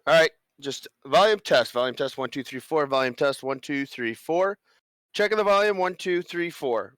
All right, just volume test. Volume test 1 2 3 4. Volume test 1 2 3 4. Checking the volume 1 2 3 4.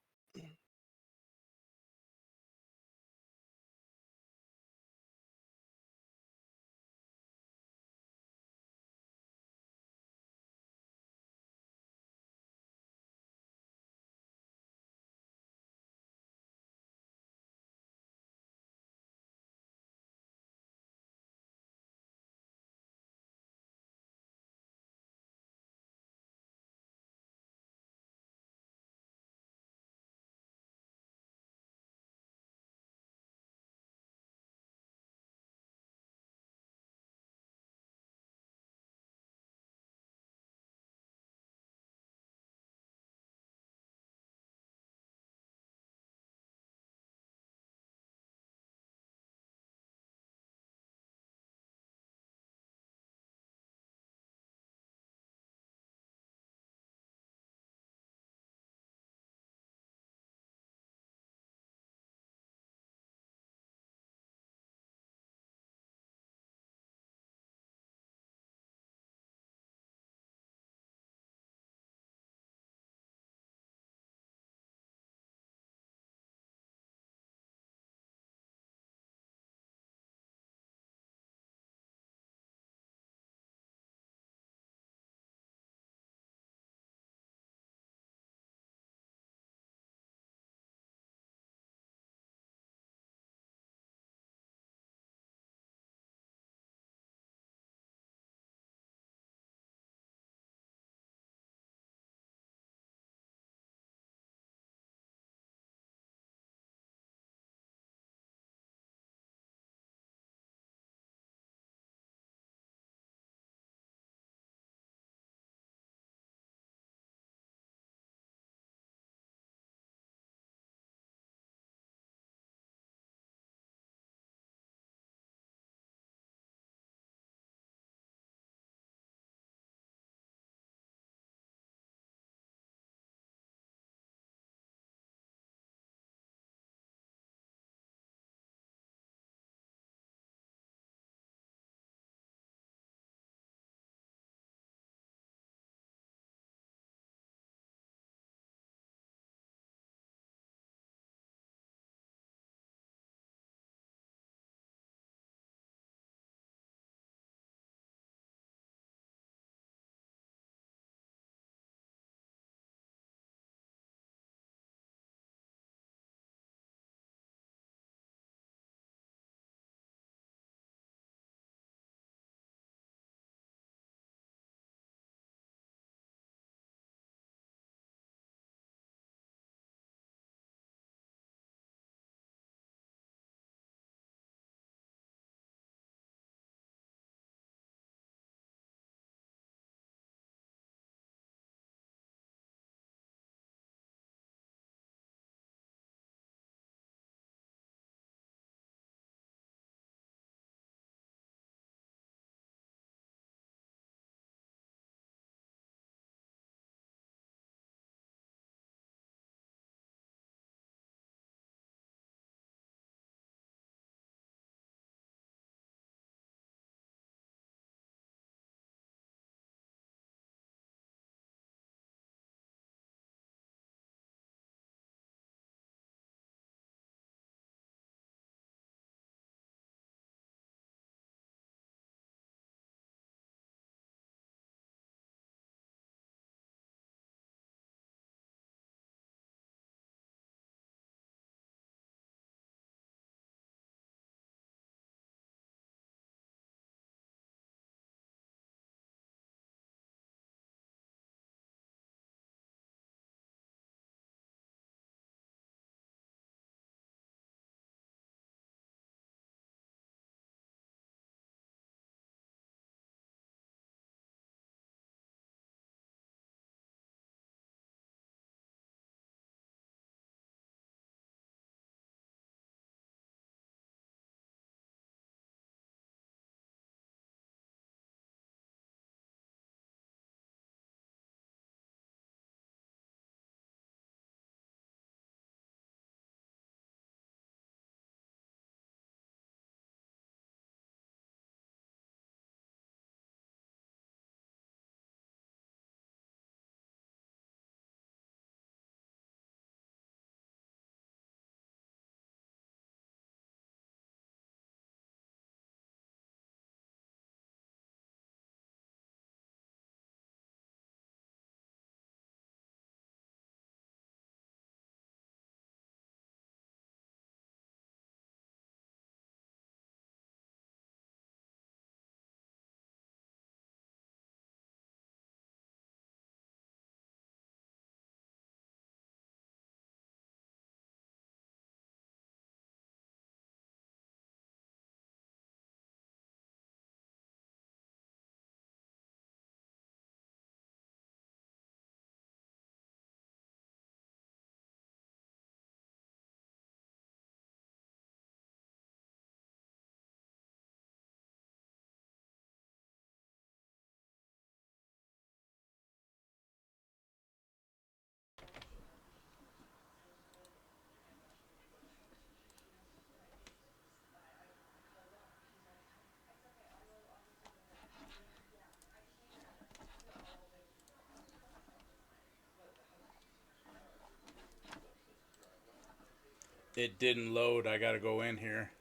It didn't load. I gotta go in here.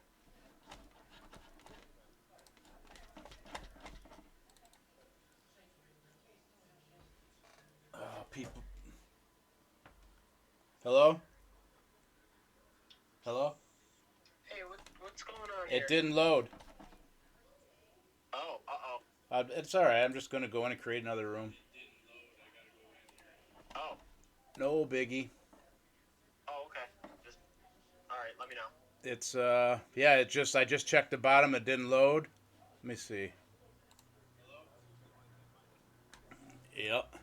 People. Hello? Hello? Hey, what's going on It here? didn't load. Oh, uh-oh. It's alright. I'm just gonna go in and create another room. Oh, No biggie. oh, okay. Just, all right, let me know. It's yeah. It just I just checked the bottom. It didn't load. Let me see. Yep.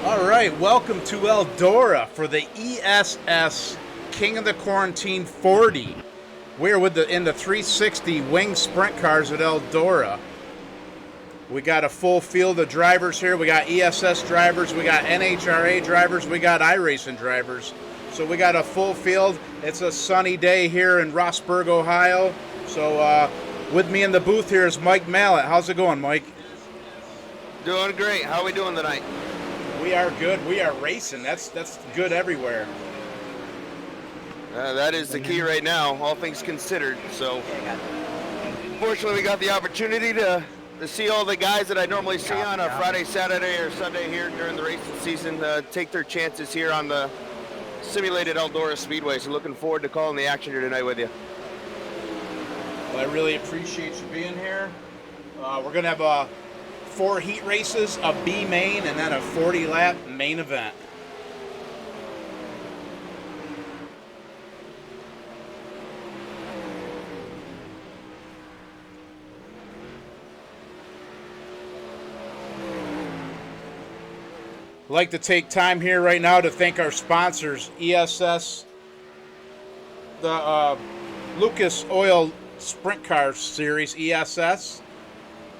All right, welcome to Eldora for the ESS King of the Quarantine 40. We're in the 360 wing sprint cars at Eldora. We got a full field of drivers here. We got ESS drivers, we got NHRA drivers, we got iRacing drivers. So we got a full field. It's a sunny day here in Rossburg, Ohio. So with me in the booth here is Mike Mallett. How's it going, Mike? Doing great. How are we doing tonight? We are good. We are racing. That's good everywhere. That is the key right now, all things considered. So, fortunately, we got the opportunity to see all the guys that I normally see on a Friday, Saturday, or Sunday here during the racing season take their chances here on the simulated Eldora Speedway. So, looking forward to calling the action here tonight with you. Well, I really appreciate you being here. We're going to have 4 heat races, a B main, and then a 40-lap main event. I'd like to take time here right now to thank our sponsors, ESS, the Lucas Oil Sprint Car Series, ESS,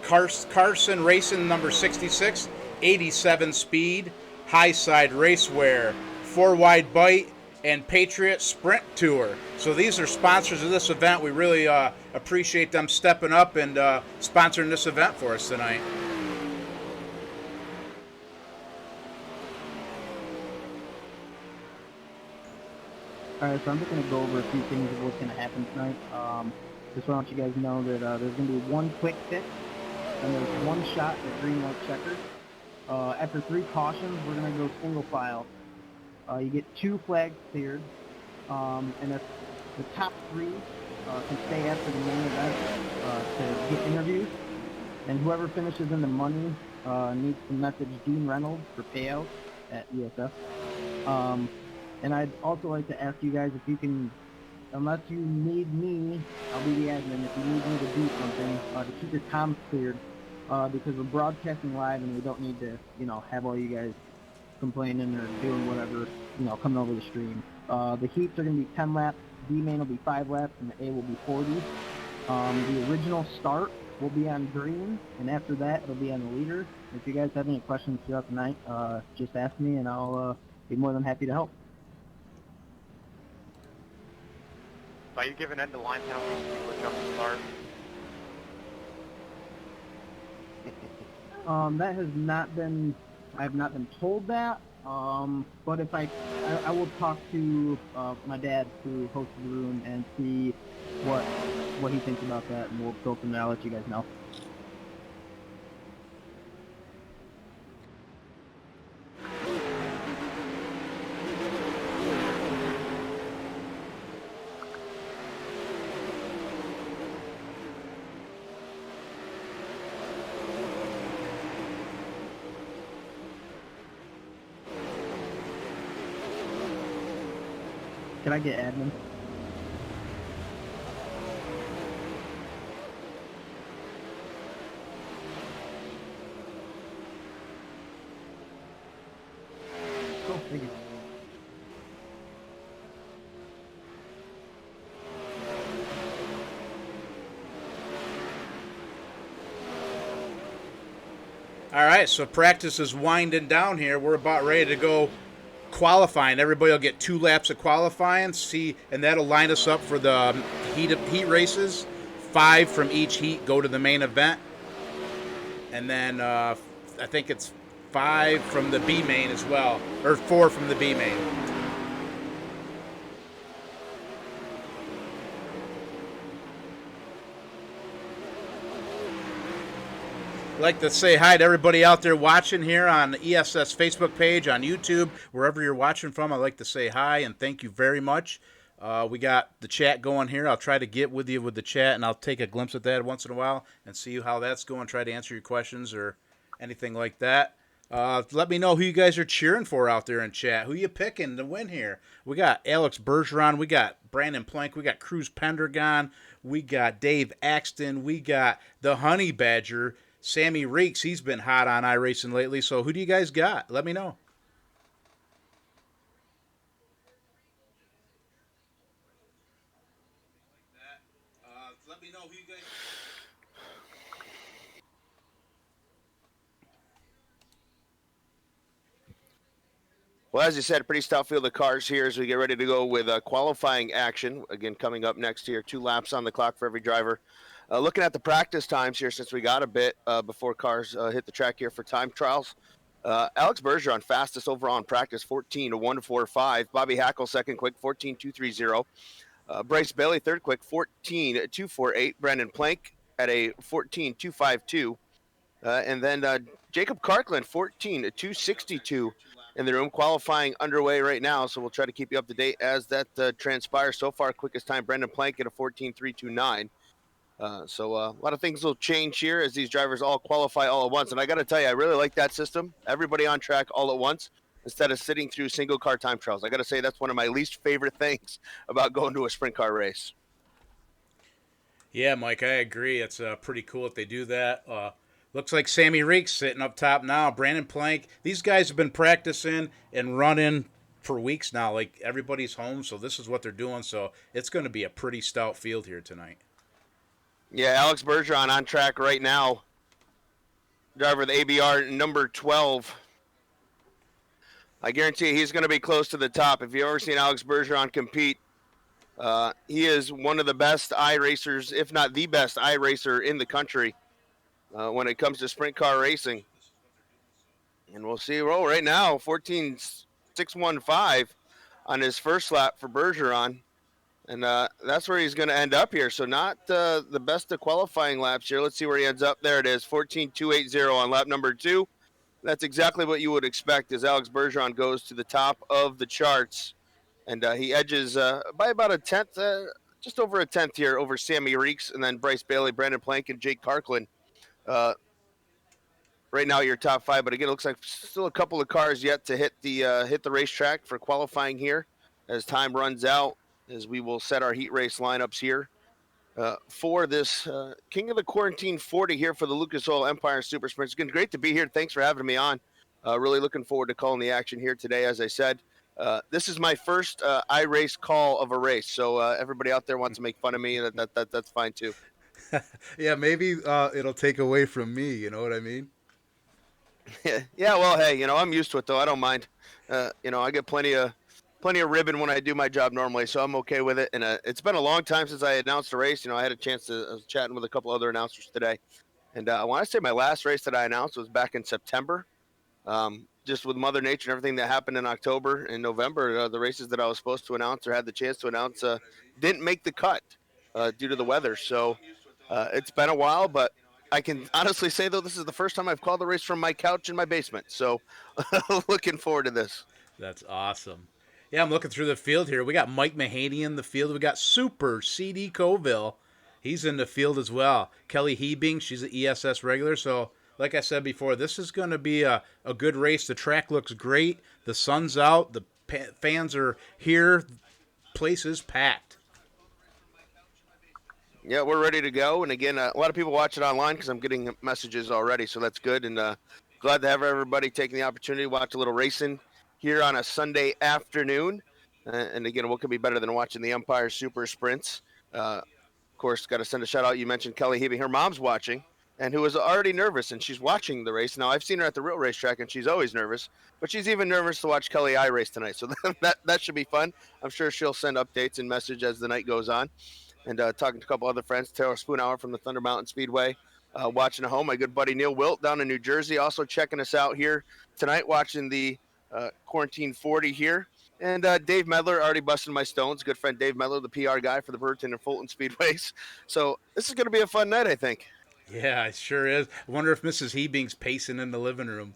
Carson Racing number 66, 87 Speed, Highside Racewear, 4Wide Bite, and Patriot Sprint Tour. So these are sponsors of this event. We really appreciate them stepping up and sponsoring this event for us tonight. Alright, so I'm just going to go over a few things of what's going to happen tonight. Just want you guys to know that there's going to be one quick fix, and there's one shot at green light checkers. After 3 cautions, we're going to go single file. You get 2 flags cleared, and if the top 3 can stay after the main event to get interviews, and whoever finishes in the money needs to message Dean Reynolds for payout at ESS. And I'd also like to ask you guys if you can, unless you need me, I'll be the admin, if you need me to do something, to keep your comms cleared, because we're broadcasting live and we don't need to, have all you guys complaining or doing whatever, coming over the stream. The heats are going to be 10 laps, B main will be 5 laps, and the A will be 40. The original start will be on green, and after that, it'll be on the leader. If you guys have any questions throughout the night, just ask me and I'll be more than happy to help. Are you giving end to line penalties to people who jump the start? That has not been, I have not been told that, but if I will talk to my dad who hosted the room and see what he thinks about that, and we'll go from there. I'll let you guys know. Can I get admin? Cool, thank you. All right, so practice is winding down here. We're about ready to go qualifying. Everybody will get 2 laps of qualifying, and that'll line us up for the heat races. 5 from each heat go to the main event, and then I think it's 5 from the B main as well, or 4 from the B main. I'd like to say hi to everybody out there watching here on the ESS Facebook page, on YouTube, wherever you're watching from. I'd like to say hi and thank you very much. We got the chat going here. I'll try to get with you with the chat, and I'll take a glimpse at that once in a while and see how that's going, try to answer your questions or anything like that. Let me know who you guys are cheering for out there in chat. Who you picking to win here? We got Alex Bergeron. We got Brandon Plank. We got Cruz Pendergon. We got Dave Axton. We got the Honey Badger. Sammy Reeks, he's been hot on iRacing lately. So who do you guys got? Let me know. Well, as you said, pretty stout field of cars here as we get ready to go with qualifying action. Again, coming up next here, 2 laps on the clock for every driver. Looking at the practice times here, since we got a bit before cars hit the track here for time trials. Alex Bergeron, fastest overall in practice, 14 to 1-4-5. Bobby Hackle, second quick, 14-2-3-0. Bryce Bailey, third quick, 14-2-4-8. Brandon Plank at a 14-2-5-2. And then Jacob Karkland, 14-262 in the room. Qualifying underway right now, so we'll try to keep you up to date as that transpires. So far, quickest time, Brendan Plank at a 14-329. So a lot of things will change here as these drivers all qualify all at once. And I got to tell you, I really like that system. Everybody on track all at once instead of sitting through single car time trials. I got to say that's one of my least favorite things about going to a sprint car race. Yeah, Mike, I agree. It's pretty cool if they do that. Looks like Sammy Reeks sitting up top now. Brandon Plank. These guys have been practicing and running for weeks now. Like, everybody's home, so this is what they're doing. So it's going to be a pretty stout field here tonight. Yeah, Alex Bergeron on track right now. Driver of the ABR number 12. I guarantee he's going to be close to the top. If you've ever seen Alex Bergeron compete, he is one of the best iRacers, if not the best iRacer in the country when it comes to sprint car racing. And we'll see. Roll right now, 14.615 on his first lap for Bergeron. And that's where he's going to end up here. So not the best of qualifying laps here. Let's see where he ends up. There it is, 14.280 on lap number 2. That's exactly what you would expect as Alex Bergeron goes to the top of the charts. And he edges by about a tenth, just over a tenth here over Sammy Reeks and then Bryce Bailey, Brandon Plank, and Jake Karkland. Right now, your top 5. But again, it looks like still a couple of cars yet to hit the racetrack for qualifying here as time runs out, as we will set our heat race lineups here for this King of the Quarantine 40 here for the Lucas Oil Empire Super Sprint. It's been great to be here. Thanks for having me on. Really looking forward to calling the action here today. As I said, this is my first iRace call of a race, so everybody out there wants to make fun of me. That's fine too. Yeah, maybe it'll take away from me. You know what I mean? Yeah, well, hey, I'm used to it though. I don't mind. I get plenty of ribbon when I do my job normally, so I'm okay with it. And it's been a long time since I announced a race. I had a chance I was chatting with a couple other announcers today, and I want to say my last race that I announced was back in September. Just with Mother Nature and everything that happened in October and November, the races that I was supposed to announce or had the chance to announce didn't make the cut due to the weather. So it's been a while, but I can honestly say, though, this is the first time I've called the race from my couch in my basement. So looking forward to this. That's awesome. Yeah, I'm looking through the field here. We got Mike Mahaney in the field. We got Super CD Coville. He's in the field as well. Kelly Hebing, she's an ESS regular. So, like I said before, this is going to be a good race. The track looks great. The sun's out. The fans are here. Place is packed. Yeah, we're ready to go. And again, a lot of people watch it online because I'm getting messages already, so that's good. And glad to have everybody taking the opportunity to watch a little racing here on a Sunday afternoon. And again, what could be better than watching the Empire Super Sprints? Of course, got to send a shout out. You mentioned Kelly Hebing. Her mom's watching and who is already nervous, and she's watching the race. Now, I've seen her at the real racetrack, and she's always nervous, but she's even nervous to watch Kelly I race tonight. So that should be fun. I'm sure she'll send updates and message as the night goes on. And talking to a couple other friends, Taylor Spoonhour from the Thunder Mountain Speedway, watching at home. My good buddy Neil Wilt down in New Jersey, also checking us out here tonight, watching the Quarantine 40 here. And Dave Medler already busting my stones. Good friend Dave Medler, the PR guy for the Burton and Fulton Speedways. So this is going to be a fun night, I think. Yeah, it sure is. I wonder if Mrs. Hebing's pacing in the living room.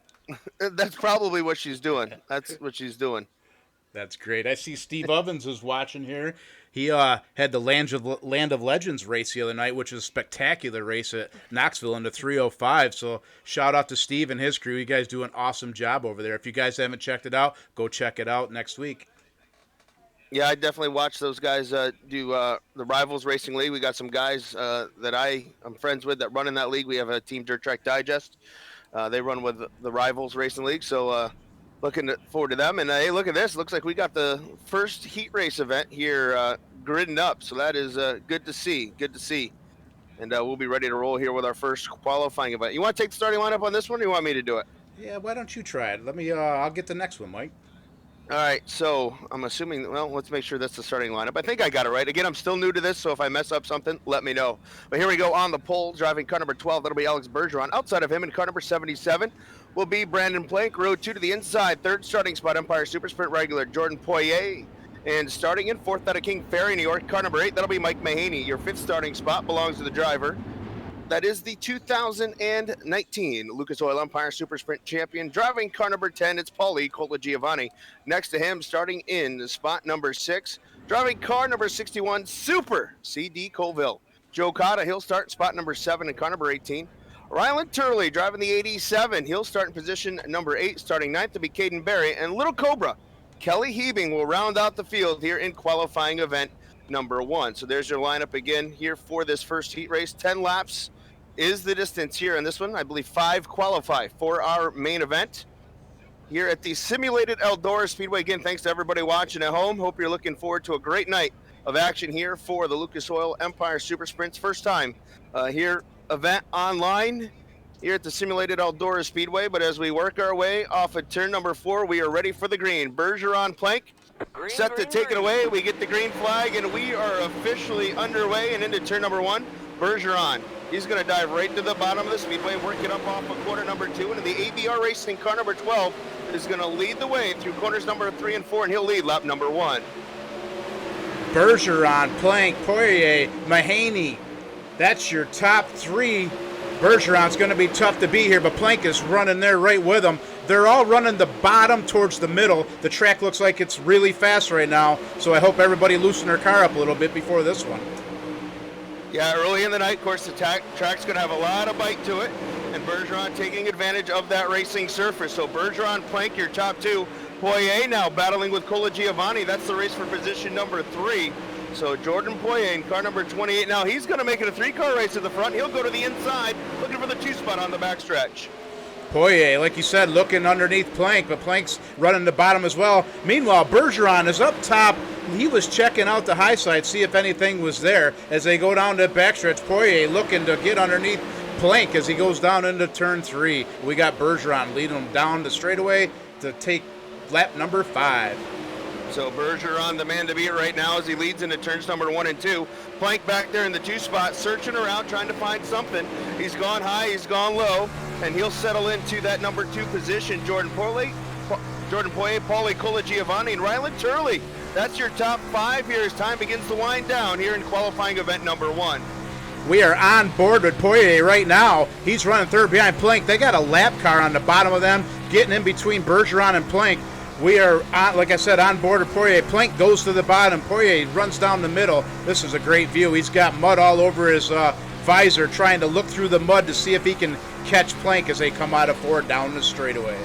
That's probably what she's doing. That's what she's doing. That's great. I see Steve Ovens is watching here. He had the Land of Legends race the other night, which was a spectacular race at Knoxville in the 305. So shout out to Steve and his crew. You guys do an awesome job over there. If you guys haven't checked it out, go check it out next week. Yeah, I definitely watch those guys do the Rivals Racing League. We got some guys that I'm friends with that run in that league. We have a Team Dirt Track Digest. They run with the Rivals Racing League. So looking forward to them. And hey, look at this. Looks like we got the first heat race event here gridding up. So that is good to see. Good to see. And we'll be ready to roll here with our first qualifying event. You want to take the starting lineup on this one, or you want me to do it? Yeah, why don't you try it? Let me. I'll get the next one, Mike. All right, so I'm assuming, well, let's make sure that's the starting lineup. I think I got it right. Again, I'm still new to this, so if I mess up something, let me know. But here we go on the pole, driving car number 12. That'll be Alex Bergeron. Outside of him in car number 77 will be Brandon Plank. Row 2 to the inside. Third starting spot, Empire Super Sprint regular Jordan Poirier. And starting in fourth out of King Ferry, New York, car number 8, that'll be Mike Mahaney. Your fifth starting spot belongs to the driver. That is the 2019 Lucas Oil Empire Super Sprint champion. Driving car number 10, it's Paulie Colagiovanni. Next to him, starting in spot number 6, driving car number 61, Super CD Colville. Joe Cotta, he'll start in spot number 7 and car number 18. Ryland Turley driving the 87. He'll start in position number 8, starting 9th to be Caden Berry. And Little Cobra, Kelly Hebing will round out the field here in qualifying event number 1. So there's your lineup again here for this first heat race. 10 laps is the distance here in this one. I believe 5 qualify for our main event here at the simulated Eldora Speedway. Again, thanks to everybody watching at home. Hope you're looking forward to a great night of action here for the Lucas Oil Empire Super Sprints. First time here event online here at the simulated Eldora Speedway. But as we work our way off of turn number 4, we are ready for the green. Bergeron Plank set to take it away. We get the green flag, and we are officially underway and into turn number 1. Bergeron, he's going to dive right to the bottom of the speedway, work it up off of corner number 2, and the ABR Racing car number 12 is going to lead the way through corners number 3 and 4, and he'll lead lap number 1. Bergeron, Plank, Poirier, Mahaney. That's your top 3. Bergeron's going to be tough to beat here, but Plank is running there right with him. They're all running the bottom towards the middle. The track looks like it's really fast right now, so I hope everybody loosen their car up a little bit before this one. Yeah, early in the night, of course, the track's going to have a lot of bite to it, and Bergeron taking advantage of that racing surface. So Bergeron, Plank, your top 2. Poirier now battling with Colagiovanni. That's the race for position number 3. So Jordan Poirier in car number 28. Now he's going to make it a 3-car race at the front. He'll go to the inside, looking for the 2 spot on the backstretch. Poirier, like you said, looking underneath Plank, but Plank's running the bottom as well. Meanwhile, Bergeron is up top. He was checking out the high side, see if anything was there. As they go down the backstretch, Poirier looking to get underneath Plank as he goes down into turn 3. We got Bergeron leading him down the straightaway to take lap number 5. So Bergeron, the man to beat right now as he leads into turns number 1 and 2. Plank back there in the 2 spot, searching around, trying to find something. He's gone high, he's gone low, and he'll settle into that number 2 position. Jordan Poirier, Paulie Colagiovanni, and Ryland Turley. That's your top 5 here as time begins to wind down here in qualifying event number 1. We are on board with Poirier right now. He's running third behind Plank. They got a lap car on the bottom of them, getting in between Bergeron and Plank. We are, like I said, on board with Poirier. Plank goes to the bottom. Poirier runs down the middle. This is a great view. He's got mud all over his visor, trying to look through the mud to see if he can catch Plank as they come out of 4 down the straightaway.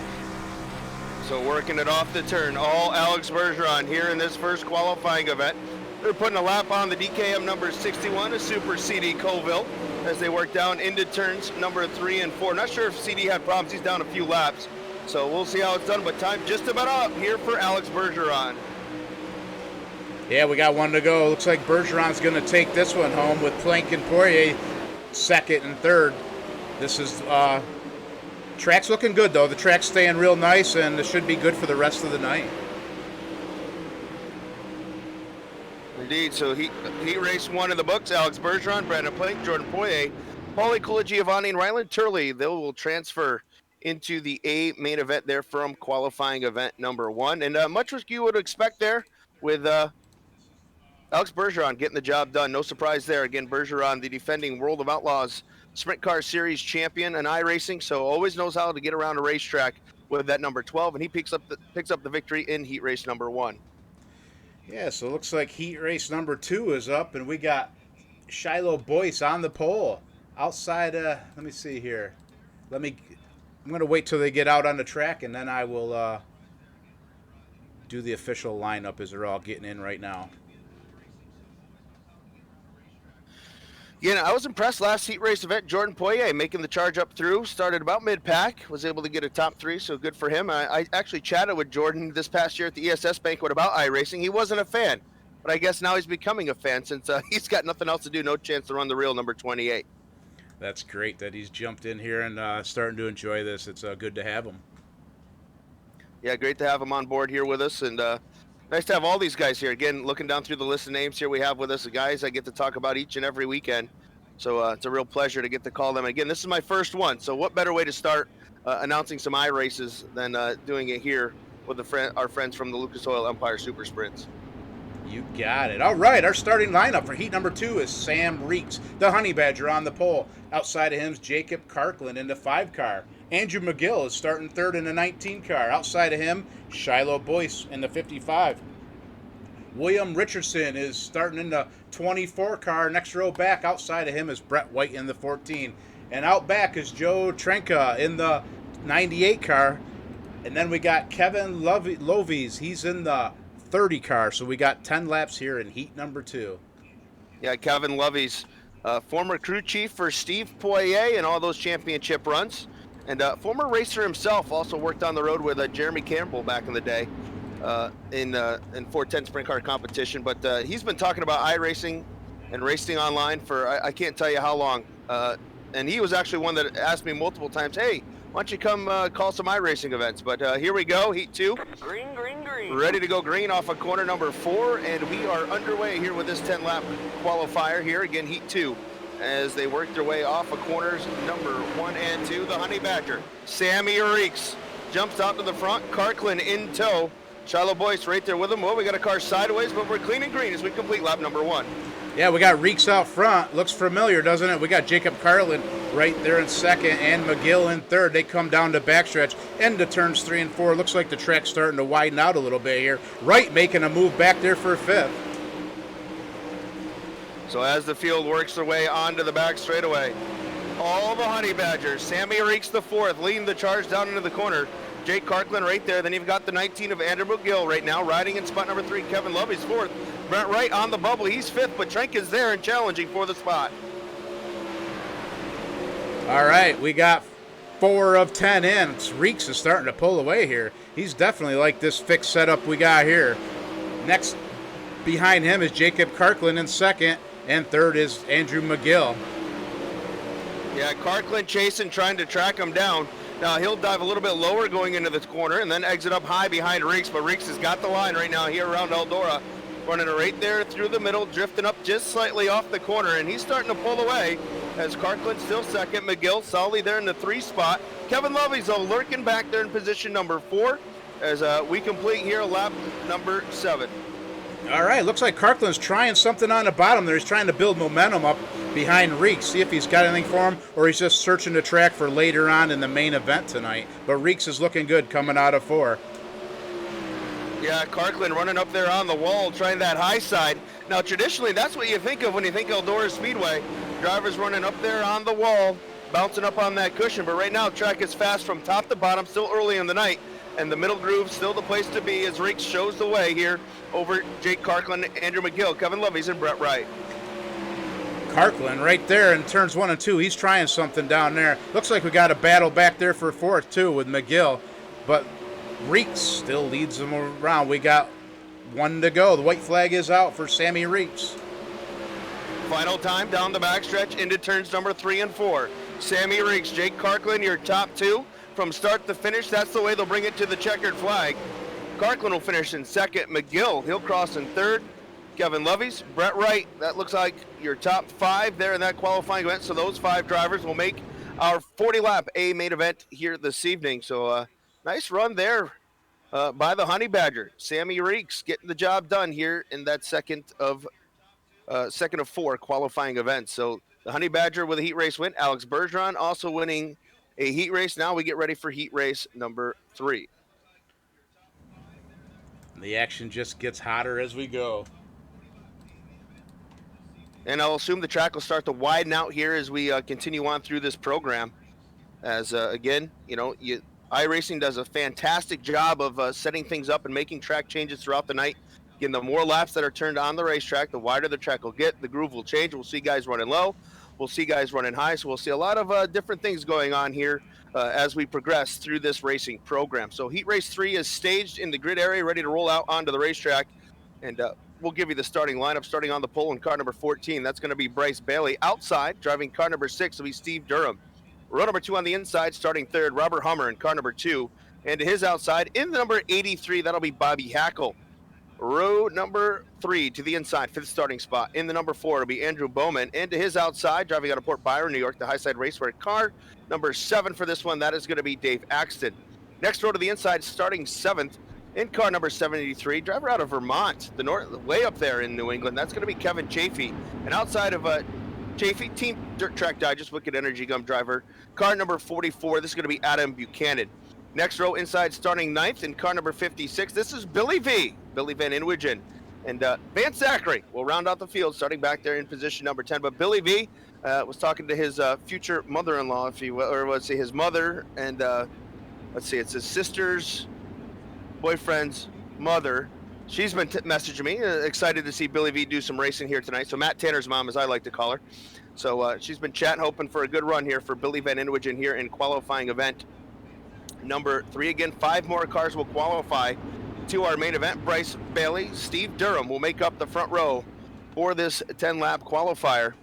So working it off the turn, all Alex Bergeron here in this first qualifying event. They're putting a lap on the DKM number 61, a Super CD Colville, as they work down into turns number 3 and 4. Not sure if CD had problems. He's down a few laps. So we'll see how it's done, but time just about up here for Alex Bergeron. Yeah, we got one to go. Looks like Bergeron's going to take this one home with Plank and Poirier second and third. This is track's looking good, though. The track's staying real nice, and it should be good for the rest of the night. Indeed, so heat race 1 in the books. Alex Bergeron, Brandon Plank, Jordan Poirier, Paulie Colagiovanni, and Ryland Turley. They will transfer into the A main event there from qualifying event number 1. And much as you would expect there with Alex Bergeron getting the job done. No surprise there. Again, Bergeron, the defending World of Outlaws Sprint Car Series champion in iRacing, so always knows how to get around a racetrack with that number 12, and he picks up the victory in heat race number 1. Yeah, so it looks like heat race number 2 is up, and we got Shiloh Boyce on the pole outside. Let me see here. I'm going to wait till they get out on the track, and then I will do the official lineup as they're all getting in right now. Yeah, I was impressed last heat race event. Jordan Poirier making the charge up through, started about mid-pack, was able to get a top 3, so good for him. I actually chatted with Jordan this past year at the ESS banquet about iRacing. He wasn't a fan, but I guess now he's becoming a fan since he's got nothing else to do, no chance to run the real number 28. That's great that he's jumped in here and starting to enjoy this. It's good to have him. Yeah, great to have him on board here with us, and nice to have all these guys here. Again, looking down through the list of names here we have with us, the guys I get to talk about each and every weekend. So it's a real pleasure to get to call them. Again, this is my first one, so what better way to start announcing some iRaces than doing it here with our friends from the Lucas Oil Empire Super Sprints. You got it. All right, our starting lineup for heat number 2 is Sam Reeks, the Honey Badger, on the pole. Outside of him is Jacob Karkland in the 5 car. Andrew McGill is starting third in the 19 car. Outside of him, Shiloh Boyce in the 55. William Richardson is starting in the 24 car. Next row back, outside of him is Brett White in the 14. And out back is Joe Trenka in the 98 car. And then we got Kevin Lovies. He's in the 30 car. So we got 10 laps here in heat number 2. Yeah, Kevin Lovey's former crew chief for Steve Poirier and all those championship runs. And former racer himself, also worked on the road with Jeremy Campbell back in the day in 410 sprint car competition. But he's been talking about iRacing and racing online for I can't tell you how long. And he was actually one that asked me multiple times, hey, why don't you come call some iRacing events? But here we go, heat 2. Green, green, green. Ready to go green off of corner number 4, and we are underway here with this 10-lap qualifier here, again, heat 2, as they work their way off of corners number 1 and 2. The Honey Badger, Sammy Reeks, jumps out to the front, Karkland in tow. Shiloh Boyce right there with him. Well, we got a car sideways, but we're clean and green as we complete lap number 1. Yeah, we got Reeks out front. Looks familiar, doesn't it? We got Jacob Karkland right there in second and McGill in third. They come down to backstretch into turns 3 and 4. Looks like the track's starting to widen out a little bit here. Wright making a move back there for 5th. So as the field works their way onto the back straightaway, all the Honey Badgers, Sammy Reeks the 4th, leading the charge down into the corner. Jake Karkland right there. Then you've got the 19 of Andrew McGill right now, riding in spot number 3. Kevin Lovey's 4th. Brent Wright on the bubble. He's 5th, but Trenk is there and challenging for the spot. All right, we got 4 of 10 in. Reeks is starting to pull away here. He's definitely like this fixed setup we got here. Next behind him is Jacob Karkland in second, and third is Andrew McGill. Yeah, Karkland chasing, trying to track him down. Now he'll dive a little bit lower going into this corner and then exit up high behind Reeks, but Reeks has got the line right now here around Eldora. Running it right there through the middle, drifting up just slightly off the corner, and he's starting to pull away as Karkland still second. McGill solidly there in the 3 spot. Kevin Lovey's though lurking back there in position number 4 as we complete here lap number 7. All right, looks like Karkland's trying something on the bottom there. He's trying to build momentum up behind Reeks, see if he's got anything for him, or he's just searching the track for later on in the main event tonight. But Reeks is looking good coming out of 4. Yeah, Karkland running up there on the wall, trying that high side. Now, traditionally, that's what you think of when you think Eldora Speedway. Drivers running up there on the wall, bouncing up on that cushion. But right now, track is fast from top to bottom, still early in the night. And the middle groove still the place to be as Reeks shows the way here over Jake Karkland, Andrew McGill, Kevin Lovey's, and Brett Wright. Karkland right there in turns 1 and 2. He's trying something down there. Looks like we got a battle back there for 4th, too, with McGill. But Reeks still leads them around. We got 1 to go. The white flag is out for Sammy Reeks. Final time down the backstretch into turns number 3 and 4. Sammy Reeks, Jake Karkland, your top 2. From start to finish, that's the way they'll bring it to the checkered flag. Karkland will finish in 2nd. McGill, he'll cross in 3rd. Kevin Lovey's, Brett Wright, that looks like your top 5 there in that qualifying event. So those 5 drivers will make our 40-lap A main event here this evening. So nice run there by the Honey Badger. Sammy Reeks getting the job done here in that second of 4 qualifying events. So the Honey Badger with a heat race win. Alex Bergeron also winning a heat race. Now we get ready for heat race number 3. The action just gets hotter as we go. And I'll assume the track will start to widen out here as we continue on through this program. As again, iRacing does a fantastic job of setting things up and making track changes throughout the night. Again, the more laps that are turned on the racetrack, the wider the track will get. The groove will change. We'll see guys running low. We'll see guys running high. So we'll see a lot of different things going on here as we progress through this racing program. So Heat Race 3 is staged in the grid area, ready to roll out onto the racetrack. And we'll give you the starting lineup, starting on the pole in car number 14. That's going to be Bryce Bailey. Outside, driving car number 6, will be Steve Durham. Row number 2 on the inside, starting 3rd, Robert Hummer in car number 2. And to his outside, in the number 83, that'll be Bobby Hackle. Row number 3 to the inside, 5th starting spot. In the number 4, it'll be Andrew Bowman. And to his outside, driving out of Port Byron, New York, the Highside Raceway car. Number 7 for this one, that is going to be Dave Axton. Next row to the inside, starting 7th, in car number 783, driver out of Vermont, the north, way up there in New England. That's going to be Kevin Chafee. And outside of Chafee, Team Dirt Track Digest, Wicked Energy Gum driver. Car number 44, this is going to be Adam Buchanan. Next row inside, starting 9th, in car number 56, this is Billy Van Inwigen. And Van Zachary will round out the field, starting back there in position number 10. But Billy V was talking to his future mother-in-law, if you will, or let's say his mother, and let's see, it's his sister's boyfriend's mother. She's been messaging me, excited to see Billy V do some racing here tonight. So Matt Tanner's mom, as I like to call her. So she's been chatting, hoping for a good run here for Billy Van Inwigen here in qualifying event number 3. Again, 5 more cars will qualify to our main event. Bryce Bailey, Steve Durham will make up the front row for this 10-lap qualifier.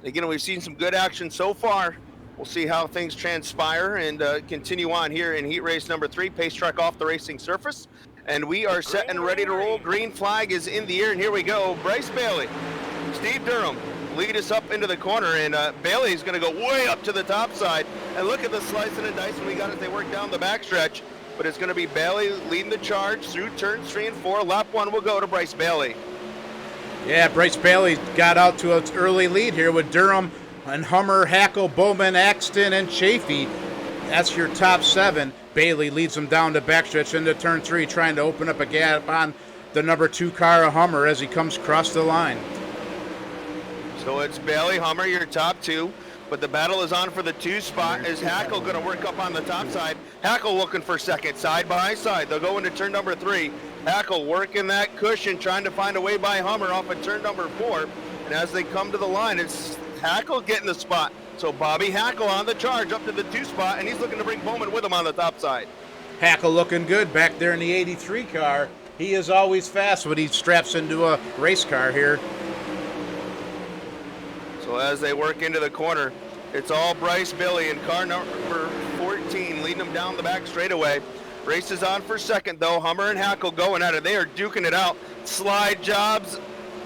Again, we've seen some good action so far. We'll see how things transpire and continue on here in heat race number 3. Pace truck off the racing surface. And we are set and ready to roll. Green flag is in the air, and here we go. Bryce Bailey, Steve Durham lead us up into the corner, and Bailey's going to go way up to the top side. And look at the slicing and dicing we got as they work down the backstretch. But it's going to be Bailey leading the charge through turns 3 and 4. Lap 1 will go to Bryce Bailey. Yeah, Bryce Bailey got out to an early lead here with Durham and Hummer, Hackle, Bowman, Axton, and Chafee. That's your top 7. Bailey leads them down the backstretch into turn 3, trying to open up a gap on the number 2 car of Hummer as he comes across the line. So it's Bailey, Hummer, your top 2. But the battle is on for the 2 spot. Is Hackle going to work up on the top side? Hackle looking for second, side by side. They'll go into turn number 3. Hackle working that cushion, trying to find a way by Hummer off of turn number 4. And as they come to the line, it's Hackle getting the spot. So Bobby Hackle on the charge up to the 2 spot, and he's looking to bring Bowman with him on the top side. Hackle looking good back there in the 83 car. He is always fast when he straps into a race car here. So as they work into the corner, it's all Bryce Bailey in car number 14 leading them down the back straightaway. Race is on for second, though. Hummer and Hackle going at it. They are duking it out. Slide jobs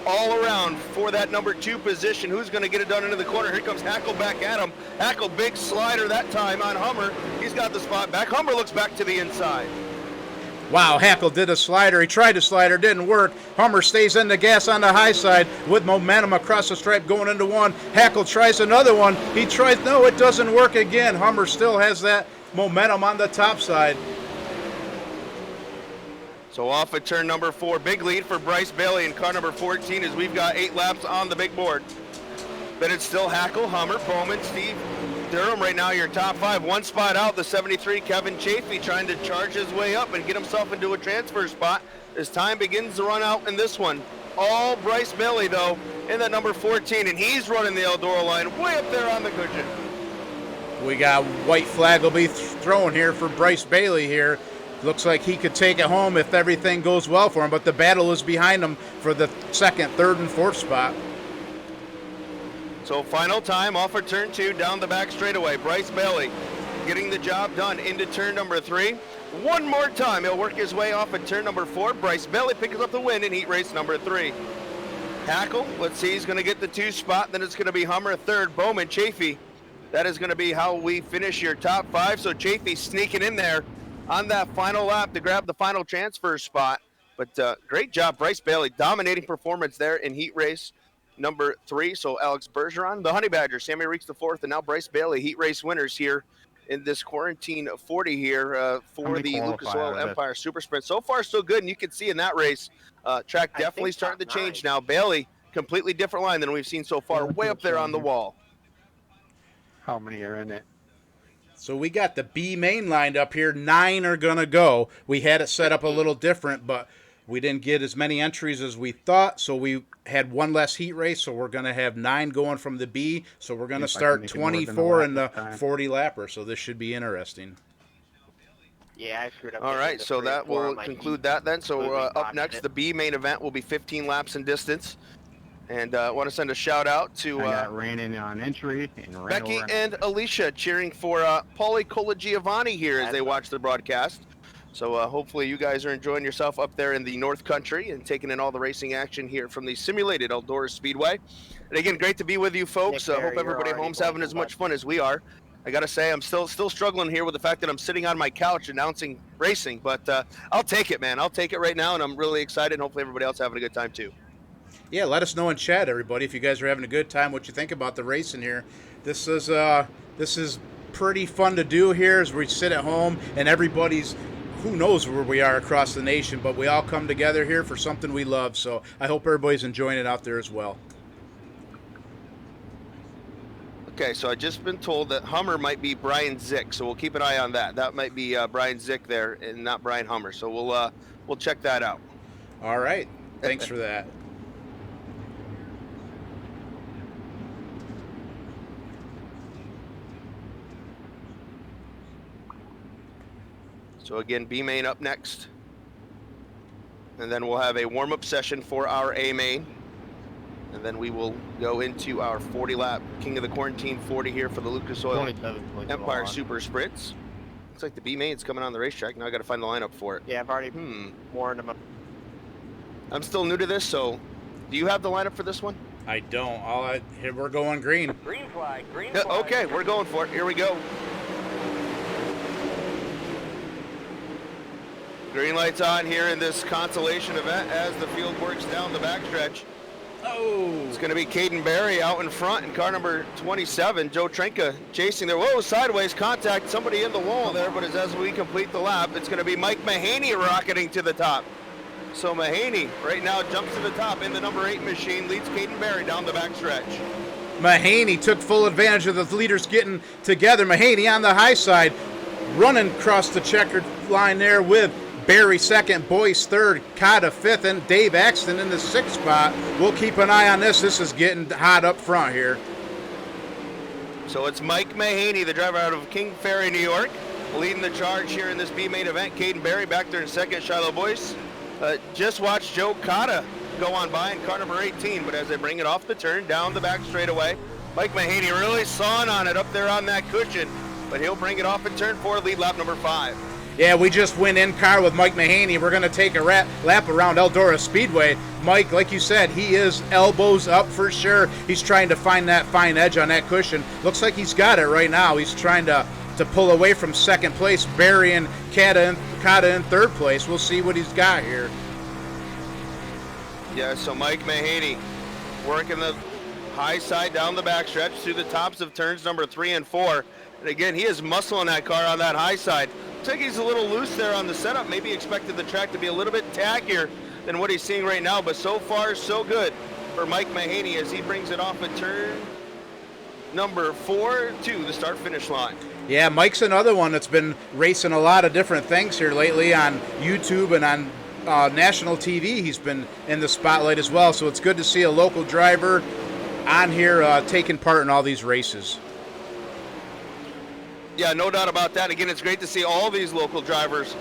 all around for that number 2 position. Who's going to get it done into the corner? Here comes Hackle back at him. Hackle, big slider that time on Hummer. He's got the spot back. Hummer looks back to the inside. Wow, Hackle did a slider. He tried a slider, didn't work. Hummer stays in the gas on the high side with momentum across the stripe going into 1. Hackle tries another one. He tries, no, it doesn't work again. Hummer still has that momentum on the top side. So off at turn number 4, big lead for Bryce Bailey in car number 14 as we've got 8 laps on the big board. But it's still Hackle, Hummer, Bowman, Steve Durham right now, your top 5. 1 spot out, the 73, Kevin Chafee, trying to charge his way up and get himself into a transfer spot as time begins to run out in this one. All Bryce Bailey, though, in that number 14, and he's running the Eldora line way up there on the cushion. We got white flag will be thrown here for Bryce Bailey here. Looks like he could take it home if everything goes well for him, but the battle is behind him for the 2nd, 3rd, and 4th spot. So final time off of turn 2, down the back straightaway. Bryce Bailey getting the job done into turn number 3. One more time, he'll work his way off at turn number 4. Bryce Bailey picks up the win in heat race number 3. Hackle, let's see, he's going to get the 2 spot. Then it's going to be Hummer 3rd, Bowman, Chafee. That is going to be how we finish your top 5. So Chafee sneaking in there on that final lap to grab the final transfer spot. But great job, Bryce Bailey. Dominating performance there in heat race number 3. So Alex Bergeron, the Honey Badger, Sammy Reeks the 4th, and now Bryce Bailey, heat race winners here in this quarantine 40 here for the Lucas Oil Empire Super Sprint. So far, so good, and you can see in that race, track definitely starting to change now. Bailey, completely different line than we've seen so far, way up there on the wall. How many are in it? So we got the B main lined up here. 9 are going to go. We had it set up a little different, but we didn't get as many entries as we thought, so we had 1 less heat race, so we're going to have 9 going from the B. So we're going to start 24 in the 40 lapper, so this should be interesting. Yeah, I screwed up. All right, so that will conclude that then. So up next, the B main event will be 15 laps in distance. And I want to send a shout out to I got ran in on entry and ran Becky over. and Alicia cheering for Paulie Colagiovanni here as they watch the broadcast. So hopefully you guys are enjoying yourself up there in the North Country and taking in all the racing action here from the simulated Eldora Speedway. And again, great to be with you folks. Nick Barry, Hope everybody you're at home's already having as blanking much fun as we are. I gotta say, I'm still struggling here with the fact that I'm sitting on my couch announcing racing, but I'll take it, man. I'll take it right now, and I'm really excited. And hopefully everybody else having a good time too. Yeah, let us know in chat, everybody, if you guys are having a good time, what you think about the racing here. This is pretty fun to do here as we sit at home and everybody's, who knows where we are across the nation, but we all come together here for something we love. So I hope everybody's enjoying it out there as well. Okay, so I just been told that Hummer might be Brian Zick, so we'll keep an eye on that. That might be Brian Zick there, and not Brian Hummer. So we'll check that out. All right, thanks for that. So again, B main up next, and then we'll have a warm-up session for our A main, and then we will go into our 40-lap King of the Quarantine 40 here for the Lucas Oil 27.1. Empire Super Sprints. Looks like the B main's coming on the racetrack. Now I got to find the lineup for it. Yeah, I've already warned him. I'm still new to this, so do you have the lineup for this one? I don't. Here we're going green. Green flag, green Yeah, flag. okay, we're going for it. Here we go. Green lights on here in this consolation event as the field works down the backstretch. Oh, It's going to be Caden Barry out in front in car number 27. Joe Trenka chasing there. Whoa, sideways contact. Somebody in the wall there, but as we complete the lap, it's going to be Mike Mahaney rocketing to the top. So Mahaney right now jumps to the top in the number 8 machine, leads Caden Barry down the backstretch. Mahaney took full advantage of the leaders getting together. Mahaney on the high side, running across the checkered line there with Barry second, Boyce third, Cotta fifth, and Dave Axton in the 6th spot. We'll keep an eye on this. This is getting hot up front here. So it's Mike Mahaney, the driver out of King Ferry, New York, leading the charge here in this B main event. Caden Barry back there in second, Shiloh Boyce. Just watch Joe Cotta go on by in car number 18, but as they bring it off the turn, down the back straightaway, Mike Mahaney really sawing on it up there on that cushion, but he'll bring it off in turn 4, lead lap number 5. Yeah, we just went in car with Mike Mahaney. We're going to take a lap around Eldora Speedway. Mike, like you said, he is elbows up for sure. He's trying to find that fine edge on that cushion. Looks like he's got it right now. He's trying to pull away from second place. Barry and Cotta in third place. We'll see what he's got here. Yeah, so Mike Mahaney working the high side down the backstretch through the tops of turns number 3 and 4. And again, he is muscling that car on that high side. Looks like he's a little loose there on the setup. Maybe expected the track to be a little bit tackier than what he's seeing right now, but so far so good for Mike Mahaney as he brings it off at turn number 4 to the start-finish line. Yeah, Mike's another one that's been racing a lot of different things here lately on YouTube and on national TV. He's been in the spotlight as well, so it's good to see a local driver on here taking part in all these races. Yeah, no doubt about that. Again, it's great to see all these local drivers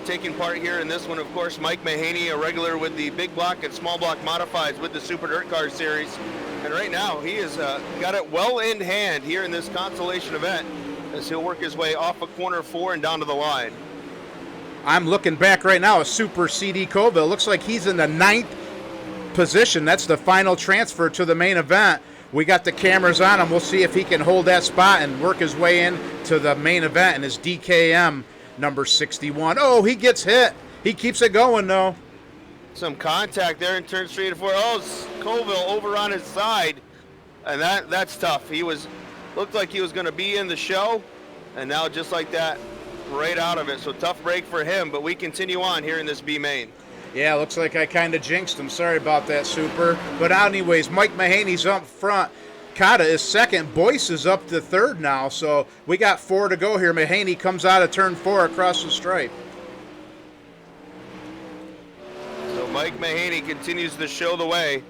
taking part here in this one. Of course, Mike Mahaney, a regular with the big block and small block modifieds with the Super Dirt Car Series. And right now, he has got it well in hand here in this consolation event as he'll work his way off of corner 4 and down to the line. I'm looking back right now at Super CD Colville. Looks like he's in the 9th position. That's the final transfer to the main event. We got the cameras on him. We'll see if he can hold that spot and work his way in to the main event in his DKM number 61. Oh, he gets hit. He keeps it going, though. Some contact there in turns 3 and 4. Oh, Colville over on his side. And that's tough. He looked like he was going to be in the show. And now just like that, right out of it. So tough break for him. But we continue on here in this B main. Yeah, looks like I kind of jinxed him. Sorry about that, Super. But anyways, Mike Mahaney's up front. Cotta is second. Boyce is up to third now. So we got 4 to go here. Mahaney comes out of turn 4 across the stripe. So Mike Mahaney continues to show the way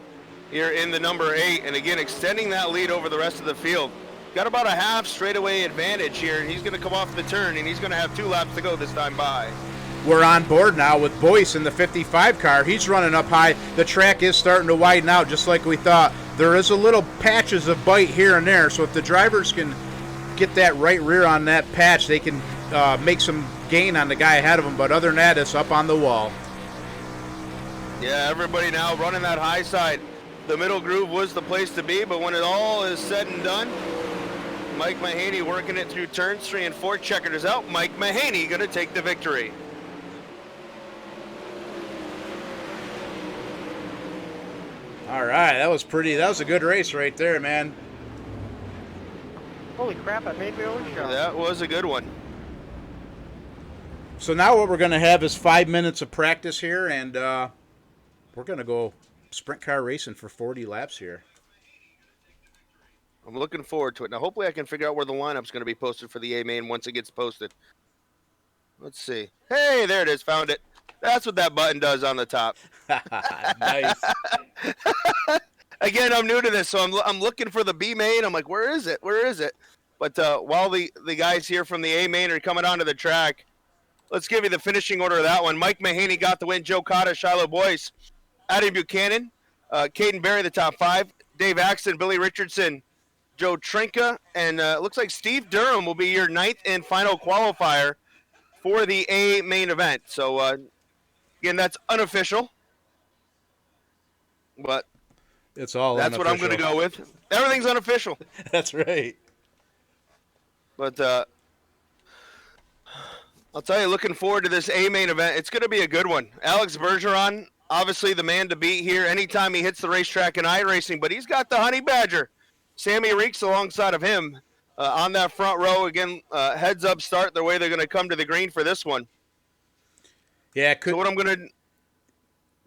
here in the number 8. And again, extending that lead over the rest of the field. Got about a half straightaway advantage here. And he's going to come off the turn, and he's going to have 2 laps to go this time by. we're on board now with Boyce in the 55 car. He's running up high. The track is starting to widen out just like we thought. There is a little patches of bite here and there, so if the drivers can get that right rear on that patch, they can make some gain on the guy ahead of them. But other than that, it's up on the wall. Yeah, everybody now running that high side. The middle groove was the place to be, but when it all is said and done, Mike Mahaney working it through turns 3 and 4. Checkers out. Mike Mahaney going to take the victory. All right, that was pretty. That was a good race right there, man. Holy crap, I made my own shot. That was a good one. So now what we're going to have is 5 minutes of practice here, and we're going to go sprint car racing for 40 laps here. I'm looking forward to it. Now, hopefully I can figure out where the lineup's going to be posted for the A main once it gets posted. Let's see. Hey, there it is. Found it. That's what that button does on the top. Nice. Again, I'm new to this, so I'm looking for the B main. I'm like, where is it? Where is it? But while the guys here from the A main are coming onto the track, let's give you the finishing order of that one. Mike Mahaney got the win. Joe Cotta, Shiloh Boyce, Adam Buchanan, Caden Berry, the top 5. Dave Axton, Billy Richardson, Joe Trinka, and it looks like Steve Durham will be your 9th and final qualifier for the A main event. So, again, that's unofficial. But it's all that's unofficial. what I'm going to go with. Everything's unofficial. That's right. But I'll tell you, looking forward to this A main event. It's going to be a good one. Alex Bergeron, obviously the man to beat here anytime he hits the racetrack in iRacing, but he's got the Honey Badger, Sammy Reeks, alongside of him on that front row. Again, heads up start the way they're going to come to the green for this one. Yeah, So what I'm going to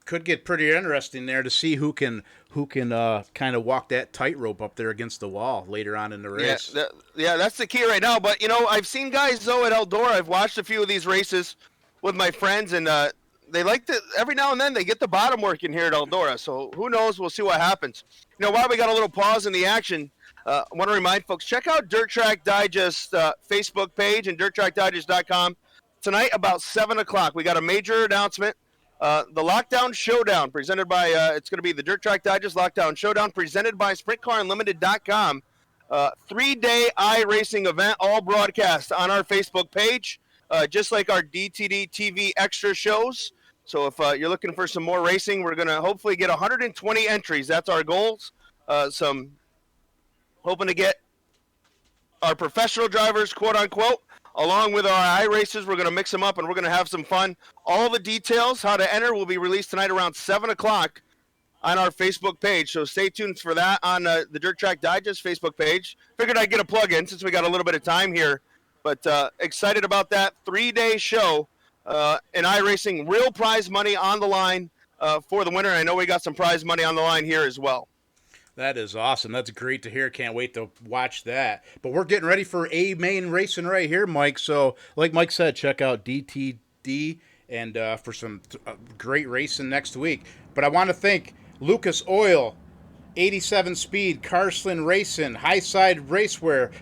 could get pretty interesting there to see who can kind of walk that tightrope up there against the wall later on in the race. Yeah, that's the key right now. But, you know, I've seen guys, though, at Eldora. I've watched a few of these races with my friends, and they like to, every now and then, they get the bottom working here at Eldora. So who knows? We'll see what happens. You know, while we got a little pause in the action, I want to remind folks, check out Dirt Track Digest Facebook page and dirttrackdigest.com. Tonight about 7 o'clock, we got a major announcement. The Lockdown Showdown presented by, it's going to be the Dirt Track Digest Lockdown Showdown presented by SprintCarUnlimited.com. 3-day iRacing event, all broadcast on our Facebook page, just like our DTD TV extra shows. So if you're looking for some more racing, we're going to hopefully get 120 entries. That's our goals. Hoping to get our professional drivers, quote unquote, along with our iRacers. We're going to mix them up and we're going to have some fun. All the details, how to enter, will be released tonight around 7 o'clock on our Facebook page. So stay tuned for that on the Dirt Track Digest Facebook page. Figured I'd get a plug in since we got a little bit of time here. But excited about that 3-day show in iRacing. Real prize money on the line for the winner. I know we got some prize money on the line here as well. That is awesome. That's great to hear. Can't wait to watch that. But we're getting ready for A main racing right here, Mike. So, like Mike said, check out DTD and for some great racing next week. But I want to thank Lucas Oil, 87 Speed, Carsland Racing, Highside Racewear,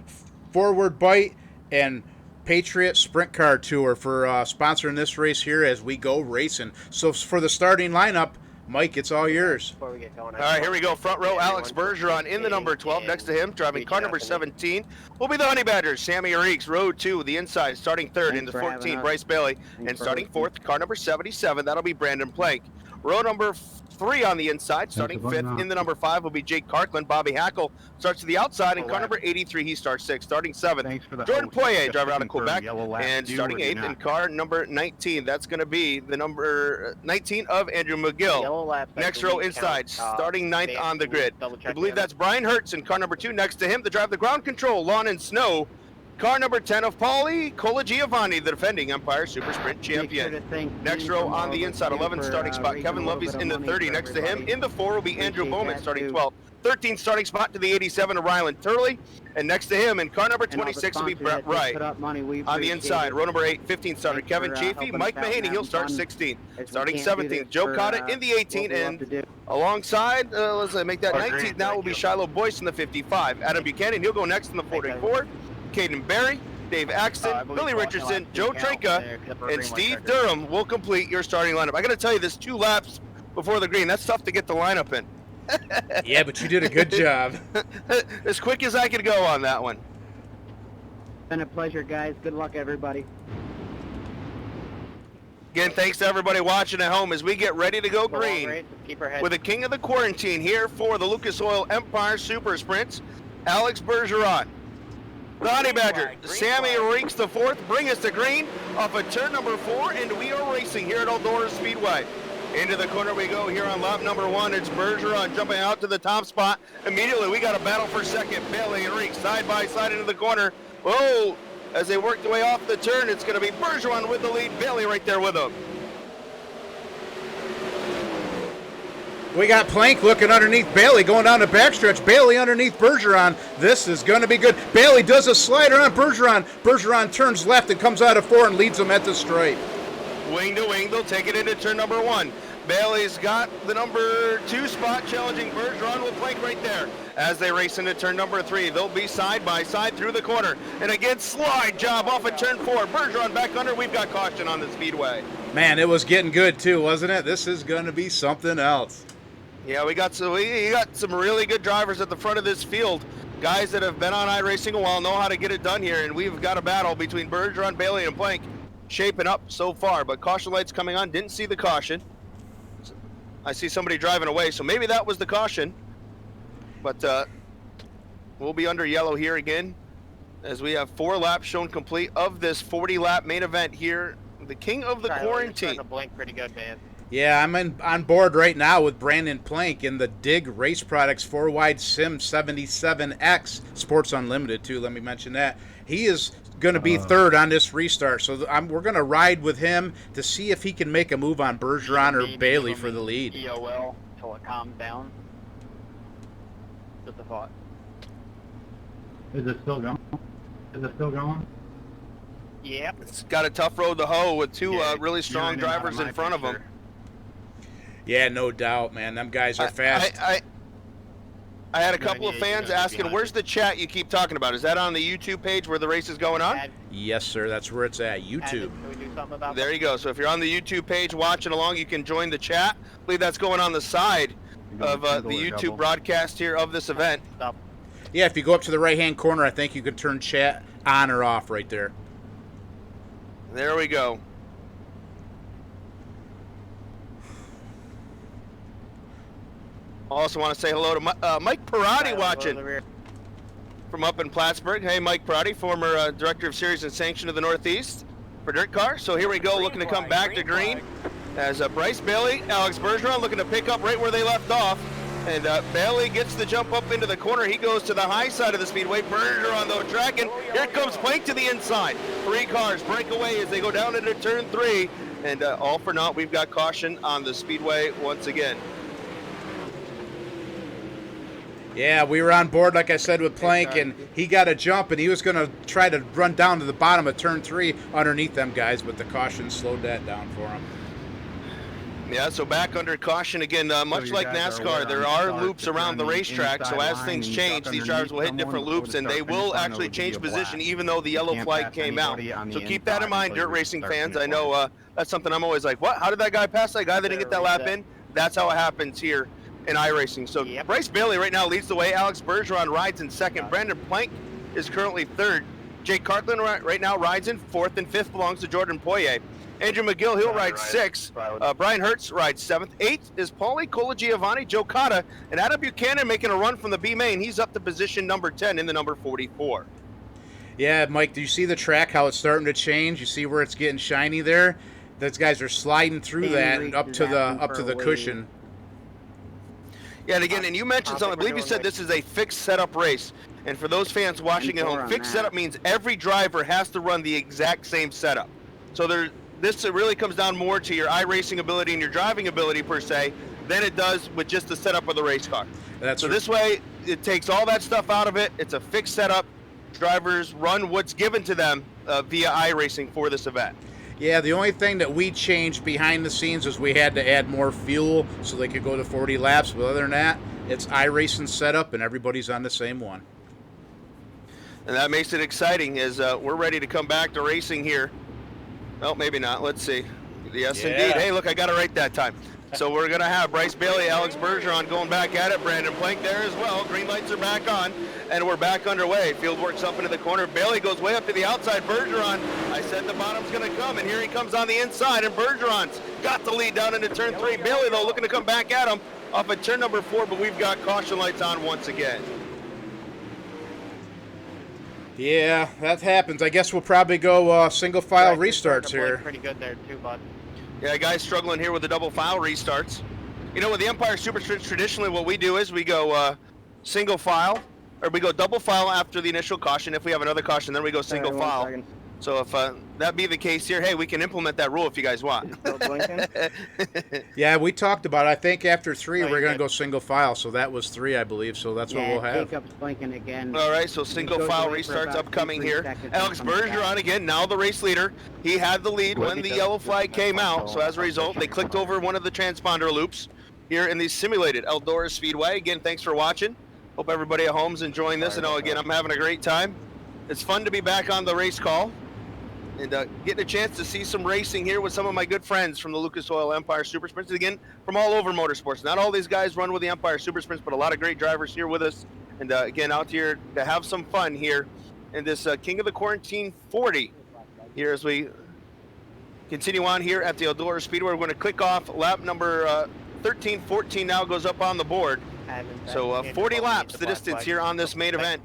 Forward Bite, and Patriot Sprint Car Tour for sponsoring this race here as we go racing. So for the starting lineup, Mike, it's all yours. Before we get going, All right, here we go. Front row, Alex Bergeron in the number 12. Next to him, driving car number 17, will be the Honey Badgers. Sammy Reeks, row 2, the inside, starting third in the 14, Bryce Bailey. And starting fourth, car number 77, that'll be Brandon Plank. Row number 3 on the inside, starting fifth in the number 5 will be Jake Parkland. Bobby Hackle starts to the outside, and car number 83, he starts 6th. Starting 7th, Jordan Poirier, driver out of Quebec, and starting 8th in car number 19. That's going to be the number 19 of Andrew McGill. Next row inside, starting 9th on the grid. I believe that's Brian Hertz in car number 2. Next to him, to drive the ground control, lawn and snow, car number 10 of Paulie Colagiovanni, the defending Empire Super Sprint champion. Next row on the inside, 11 starting spot, Kevin Lovey's in the 30. Next to him, in the 4 will be Andrew Bowman, starting 12. 13 starting spot to the 87 of Ryland Turley. And next to him, in car number 26 will be Brett Wright. On the inside, row number 8, 15 starter Kevin Chafee. Mike Mahaney, he'll start 16. Starting 17th, Joe Cotta in the 18. And alongside, let's make that 19th now will be Shiloh Boyce in the 55. Adam Buchanan, he'll go next in the 44. Caden Berry, Dave Axton, Billy Richardson, Joe Trinka, and Steve Durham will complete your starting lineup. I got to tell you, this 2 laps before the green. That's tough to get the lineup in. Yeah, but you did a good job. As quick as I could go on that one. Been a pleasure, guys. Good luck, everybody. Again, thanks to everybody watching at home as we get ready to go green with the king of the quarantine here for the Lucas Oil Empire Super Sprints, Alex Bergeron. The Honey Badger, Sammy Reeks the fourth, bring us to green off of turn number 4, and we are racing here at Eldora Speedway. Into the corner we go here on lap number 1. It's Bergeron jumping out to the top spot. Immediately we got a battle for second. Bailey and Reeks side by side into the corner. Whoa! As they work their way off the turn, it's going to be Bergeron with the lead. Bailey right there with him. We got Plank looking underneath Bailey, going down the backstretch. Bailey underneath Bergeron. This is going to be good. Bailey does a slider on Bergeron. Bergeron turns left and comes out of 4 and leads him at the stripe. Wing to wing, they'll take it into turn number 1. Bailey's got the number 2 spot, challenging Bergeron with Plank right there. As they race into turn number 3, they'll be side by side through the corner. And again, slide job off of turn 4. Bergeron back under. We've got caution on the speedway. Man, it was getting good too, wasn't it? This is going to be something else. Yeah, we got some really good drivers at the front of this field. Guys that have been on iRacing a while know how to get it done here. And we've got a battle between Bergeron, Bailey, and Plank shaping up so far. But caution lights coming on. Didn't see the caution. I see somebody driving away, so maybe that was the caution. But we'll be under yellow here again as we have 4 laps shown complete of this 40-lap main event here. The king of the quarantine. To blink pretty good, man. Yeah, I'm on board right now with Brandon Plank in the Dig Race Products 4-wide Sim 77X Sports Unlimited too. Let me mention that. He is going to be third on this restart, so we're going to ride with him to see if he can make a move on Bergeron or Bailey for the lead. EOL until it calms down. Just a thought. Is it still going? Yep. It's got a tough road to hoe with 2 really strong drivers in front of him. Yeah, no doubt, man. Them guys are fast. I had a couple of fans asking, where's the chat you keep talking about? Is that on the YouTube page where the race is going on? Yes, sir. That's where it's at. YouTube. Can we do something about There you go. So if you're on the YouTube page watching along, you can join the chat. I believe that's going on the side of the YouTube broadcast here of this event. Stop. Yeah, if you go up to the right-hand corner, I think you can turn chat on or off right there. There we go. Also want to say hello to Mike Perotti watching from up in Plattsburgh. Hey, Mike Perotti, former Director of Series and Sanction of the Northeast for Dirt Car. So here we go, looking to come back to green as Bryce Bailey, Alex Bergeron looking to pick up right where they left off. And Bailey gets the jump up into the corner. He goes to the high side of the speedway. Bergeron, though, tracking. Here comes Plank to the inside. 3 cars break away as they go down into turn 3. And all for naught, we've got caution on the speedway once again. Yeah, we were on board, like I said, with Plank, and he got a jump, and he was going to try to run down to the bottom of turn 3 underneath them guys, but the caution slowed that down for him. Yeah, so back under caution again. Much like NASCAR, there are loops around the racetrack, so as things change, these drivers will hit different loops, and they will actually change position even though the yellow flag came out. So keep that in mind, dirt racing fans. I know that's something I'm always like, what? How did that guy pass that guy that didn't get that lap in? That's how it happens here in iRacing. So Bryce Bailey right now leads the way. Alex Bergeron rides in second. Brandon Plank is currently third. Jake Cartlin right now rides in fourth, and fifth belongs to Jordan Poirier. Andrew McGill, he'll ride sixth. Brian Hertz rides seventh. Eighth is Paulie Colagiovanni, Joe Cotta, and Adam Buchanan making a run from the B main. He's up to position number 10 in the number 44. Yeah, Mike, do you see the track, how it's starting to change? You see where it's getting shiny there? Those guys are sliding through that and up to the cushion. Yeah, and again, and you mentioned something. I believe you said this is a fixed setup race. And for those fans watching at home, fixed setup means every driver has to run the exact same setup. So this really comes down more to your iRacing ability and your driving ability per se than it does with just the setup of the race car. So this way, it takes all that stuff out of it. It's a fixed setup. Drivers run what's given to them via iRacing for this event. Yeah, the only thing that we changed behind the scenes is we had to add more fuel so they could go to 40 laps. But other than that, it's iRacing setup and everybody's on the same one. And that makes it exciting as we're ready to come back to racing here. Oh, maybe not. Let's see. Yes, Yeah. indeed. Hey, look, I got it right that time. So we're going to have Bryce Bailey, Alex Bergeron going back at it. Brandon Plank there as well. Green lights are back on, and we're back underway. Field works up into the corner. Bailey goes way up to the outside. Bergeron, I said the bottom's going to come, and here he comes on the inside, and Bergeron's got the lead down into turn 3. Bailey, though, looking to come back at him off at turn number 4, but we've got caution lights on once again. Yeah, that happens. I guess we'll probably go single file restarts here. Pretty good there too, bud. Yeah, guys struggling here with the double file restarts. You know, with the Empire Super Sprints, traditionally what we do is we go single file, or we go double file after the initial caution. If we have another caution, then we go single file. So if that be the case here, hey, we can implement that rule if you guys want. Yeah, we talked about it. I think after 3 Oh, we're you going to did. go single file, so that was 3, I believe, so that's what we'll have. Jacob's blinking again. All right, so single Goes file away for restarts about upcoming 2-3 here. seconds and Alex comes back. Bergeron again, now the race leader. He had the lead when the yellow flag came out, so as a result, they clicked over one of the transponder loops here in the simulated Eldora Speedway. Again, thanks for watching. Hope everybody at home's enjoying this. And again, I'm having a great time. It's fun to be back on the race call and getting a chance to see some racing here with some of my good friends from the Lucas Oil Empire Super Sprints. Again, from all over motorsports. Not all these guys run with the Empire Super Sprints, but a lot of great drivers here with us. And again, out here to have some fun here in this King of the Quarantine 40 here as we continue on here at the Eldora Speedway. We're going to click off lap number 13, 14 now goes up on the board. So 40 laps the distance here on this main event.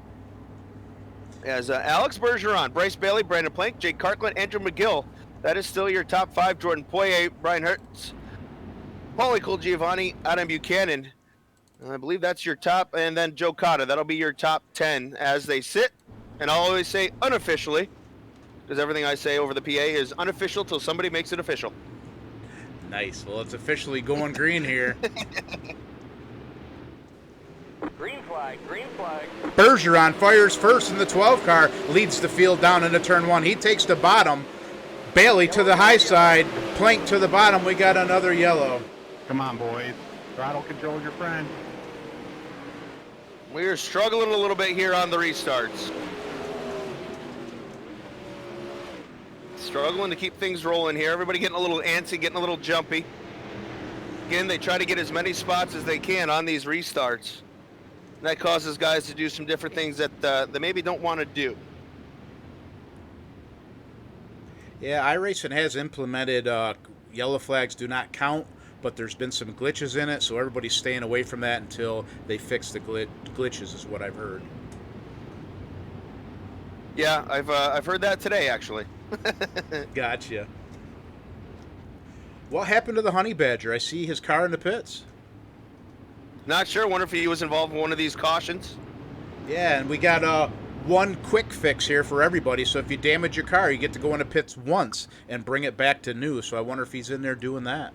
As Alex Bergeron, Bryce Bailey, Brandon Plank, Jake Carkland, Andrew McGill. That is still your top 5. Jordan Poirier, Brian Hertz, Paulie Colgiovanni, Adam Buchanan. I believe that's your top. And then Joe Cotta. That'll be your top 10 as they sit. And I'll always say unofficially, because everything I say over the PA is unofficial till somebody makes it official. Nice. Well, it's officially going green here. Green flag, green flag. Bergeron fires first in the 12 car, leads the field down into turn 1. He takes the bottom. Bailey to the high side, Plank to the bottom. We got another yellow. Come on, boys. Throttle control your friend. We are struggling a little bit here on the restarts. Struggling to keep things rolling here. Everybody getting a little antsy, getting a little jumpy. Again, they try to get as many spots as they can on these restarts. And that causes guys to do some different things that they maybe don't want to do. Yeah, iRacing has implemented yellow flags do not count, but there's been some glitches in it, so everybody's staying away from that until they fix the glitches, is what I've heard. Yeah, I've heard that today, actually. Gotcha. What happened to the Honey Badger? I see his car in the pits. Not sure. Wonder if he was involved in one of these cautions. Yeah, and we got one quick fix here for everybody. So if you damage your car, you get to go into pits once and bring it back to new. So I wonder if he's in there doing that.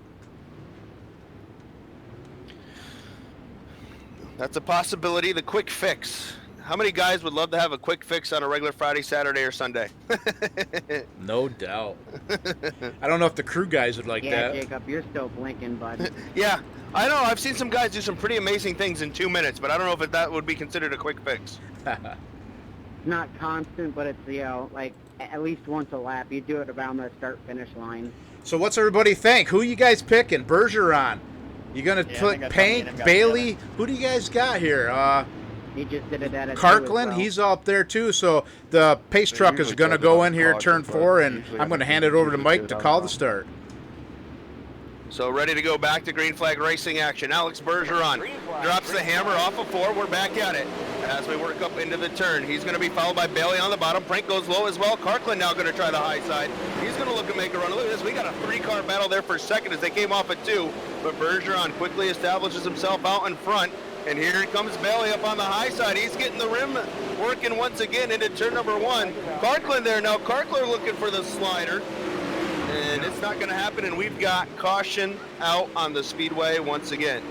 That's a possibility. The quick fix. How many guys would love to have a quick fix on a regular Friday, Saturday, or Sunday? No doubt. I don't know if the crew guys would like Yeah, that. Jacob, you're still blinking, bud. Yeah, I know. I've seen some guys do some pretty amazing things in 2 minutes, but I don't know if that would be considered a quick fix. Not constant, but it's, you know, like at least once a lap. You do it around the start-finish line. So what's everybody think? Who you guys picking? Bergeron? You gonna Yeah, I put think I Pank, got Bailey? Who do you guys got here? He just did it at a 2 as Carkland, well. he's up there too. So the pace truck is usually going to talk go about in here at caution, turn but 4, and usually I'm going to I hand it over to usually Mike get to it call on the off. start. So ready to go back to green flag racing action. Alex Bergeron drops the hammer off of 4. We're back at it as we work up into the turn. He's going to be followed by Bailey on the bottom. Prank goes low as well. Carkland now going to try the high side. He's going to look and make a run. Look at this. We got a 3-car battle there for a second as they came off at 2. But Bergeron quickly establishes himself out in front. And here comes Bailey up on the high side. He's getting the rim working once again into turn number 1. Carkland there now. Carkland looking for the slider. And it's not going to happen. And we've got caution out on the speedway once again.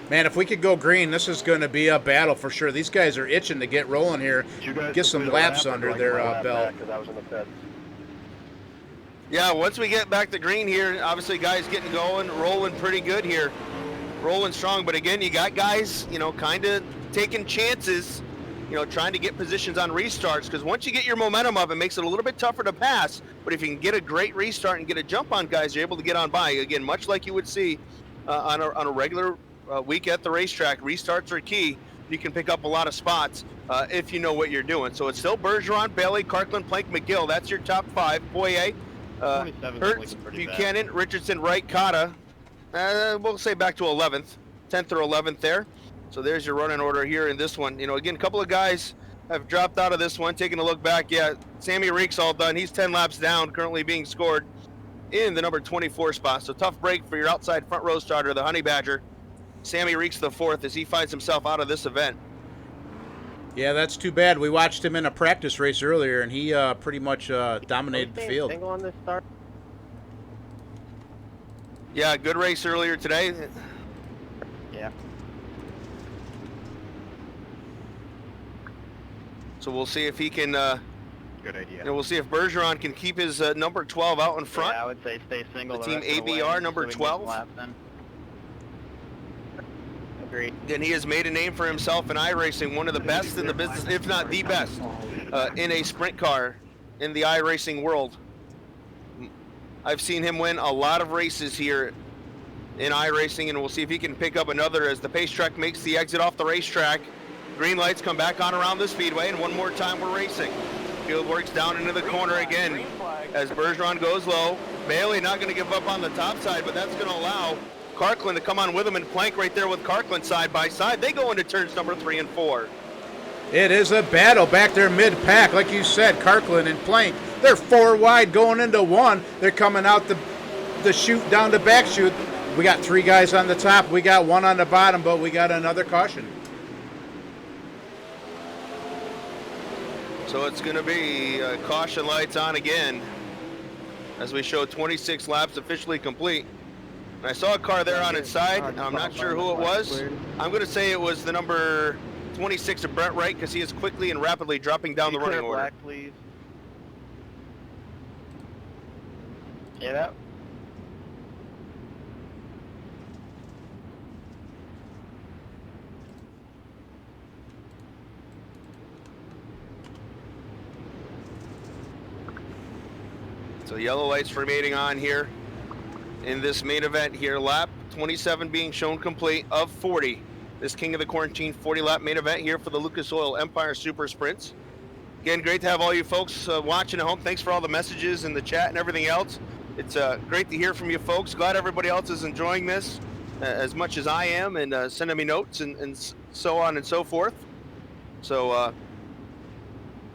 Man, if we could go green, this is going to be a battle for sure. These guys are itching to get rolling here, Did you guys get some complete a laps lap or under do I their get my lap belt. back 'cause I was in the pits? Yeah, once we get back to green here, obviously guys getting going, rolling pretty good here. Rolling strong, but again, you got guys, you know, kind of taking chances trying to get positions on restarts, because once you get your momentum up, it makes it a little bit tougher to pass. But if you can get a great restart and get a jump on guys, you're able to get on by. Again, much like you would see on a regular week at the racetrack, restarts are key. You can pick up a lot of spots if you know what you're doing. So it's still Bergeron, Bailey, Carkland, Plank, McGill. That's your top 5. Poirier, 27 's Hertz, looking pretty bad. Buchanan, Richardson, Wright, Cotta. We'll say back to 11th, 10th or 11th there. So there's your running order here in this one. Again, a couple of guys have dropped out of this one. Taking a look back, Sammy Reek's all done. He's 10 laps down, currently being scored in the number 24 spot. So tough break for your outside front row starter, the Honey Badger. Sammy Reek's the 4th as he finds himself out of this event. Yeah, that's too bad. We watched him in a practice race earlier, and he pretty much dominated the field. Single on this start. Yeah, good race earlier today. Yeah. So we'll see if he can, Good idea. we'll see if Bergeron can keep his number 12 out in front. Yeah, I would say stay single. The the team rest of the way, ABR so number we can get 12. laps in. Agreed. And he has made a name for himself in iRacing, one of the best in the business, if not the best, in a sprint car in the iRacing world. I've seen him win a lot of races here in iRacing, and we'll see if he can pick up another as the pace truck makes the exit off the racetrack. Green lights come back on around the speedway, and one more time we're racing. Field works down into the corner again as Bergeron goes low. Bailey not going to give up on the top side, but that's going to allow Carkland to come on with him, and Plank right there with Carkland side by side. They go into turns number 3 and 4. It is a battle back there mid-pack. Like you said, Carkland and Plank, they're 4 wide going into 1. They're coming out the chute down the back chute. We got 3 guys on the top. We got 1 on the bottom, but we got another caution. So it's going to be caution lights on again as we show 26 laps officially complete. And I saw a car there on its side. I'm not sure who it was. I'm going to say it was the number 26 of Brett Wright, because he is quickly and rapidly dropping down the running order. Black, please. Yeah, that. So yellow lights remaining on here in this main event here. Lap 27 being shown complete of 40. This King of the Quarantine 40 lap main event here for the Lucas Oil Empire Super Sprints. Again, great to have all you folks watching at home. Thanks for all the messages in the chat and everything else. It's great to hear from you folks. Glad everybody else is enjoying this as much as I am, and sending me notes and so on and so forth. So,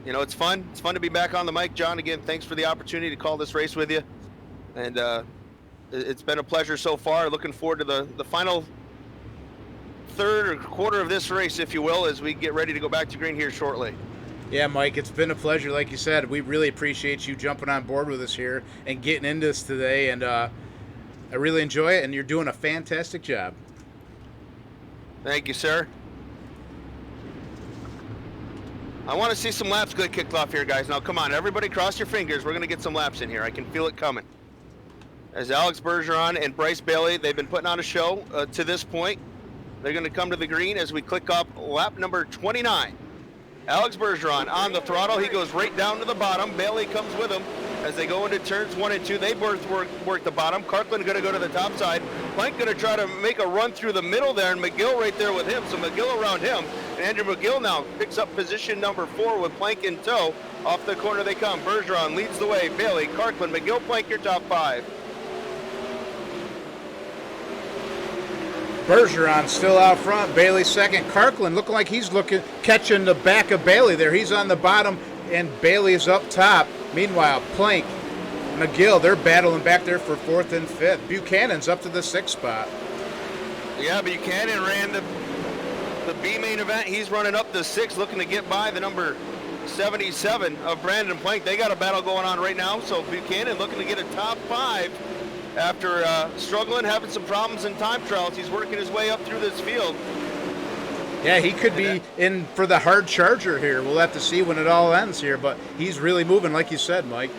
it's fun. It's fun to be back on the mic, John. Again, thanks for the opportunity to call this race with you. And it's been a pleasure so far. Looking forward to the final third or quarter of this race, if you will, as we get ready to go back to green here shortly. Yeah, Mike, it's been a pleasure. Like you said, we really appreciate you jumping on board with us here and getting into this today. And I really enjoy it, and you're doing a fantastic job. Thank you, sir. I want to see some laps get kicked off here, guys. Now, come on, everybody cross your fingers. We're going to get some laps in here. I can feel it coming. As Alex Bergeron and Bryce Bailey, they've been putting on a show to this point. They're going to come to the green as we click up lap number 29. Alex Bergeron on the throttle. He goes right down to the bottom. Bailey comes with him as they go into turns 1 and 2. They both work the bottom. Carkland going to go to the top side. Plank going to try to make a run through the middle there, and McGill right there with him. So McGill around him. And Andrew McGill now picks up position number 4 with Plank in tow. Off the corner they come. Bergeron leads the way. Bailey, Carkland, McGill, Plank, your top 5. Bergeron still out front. Bailey second. Carkland looking like he's catching the back of Bailey there. He's on the bottom, and Bailey is up top. Meanwhile, Plank, McGill, they're battling back there for 4th and 5th. Buchanan's up to the 6th spot. Yeah, Buchanan ran the B main event. He's running up the 6th, looking to get by the number 77 of Brandon Plank. They got a battle going on right now, so Buchanan looking to get a top 5 after struggling, having some problems in time trials. He's working his way up through this field. Yeah, he could be in for the hard charger here. We'll have to see when it all ends here, but he's really moving, like you said, Mike.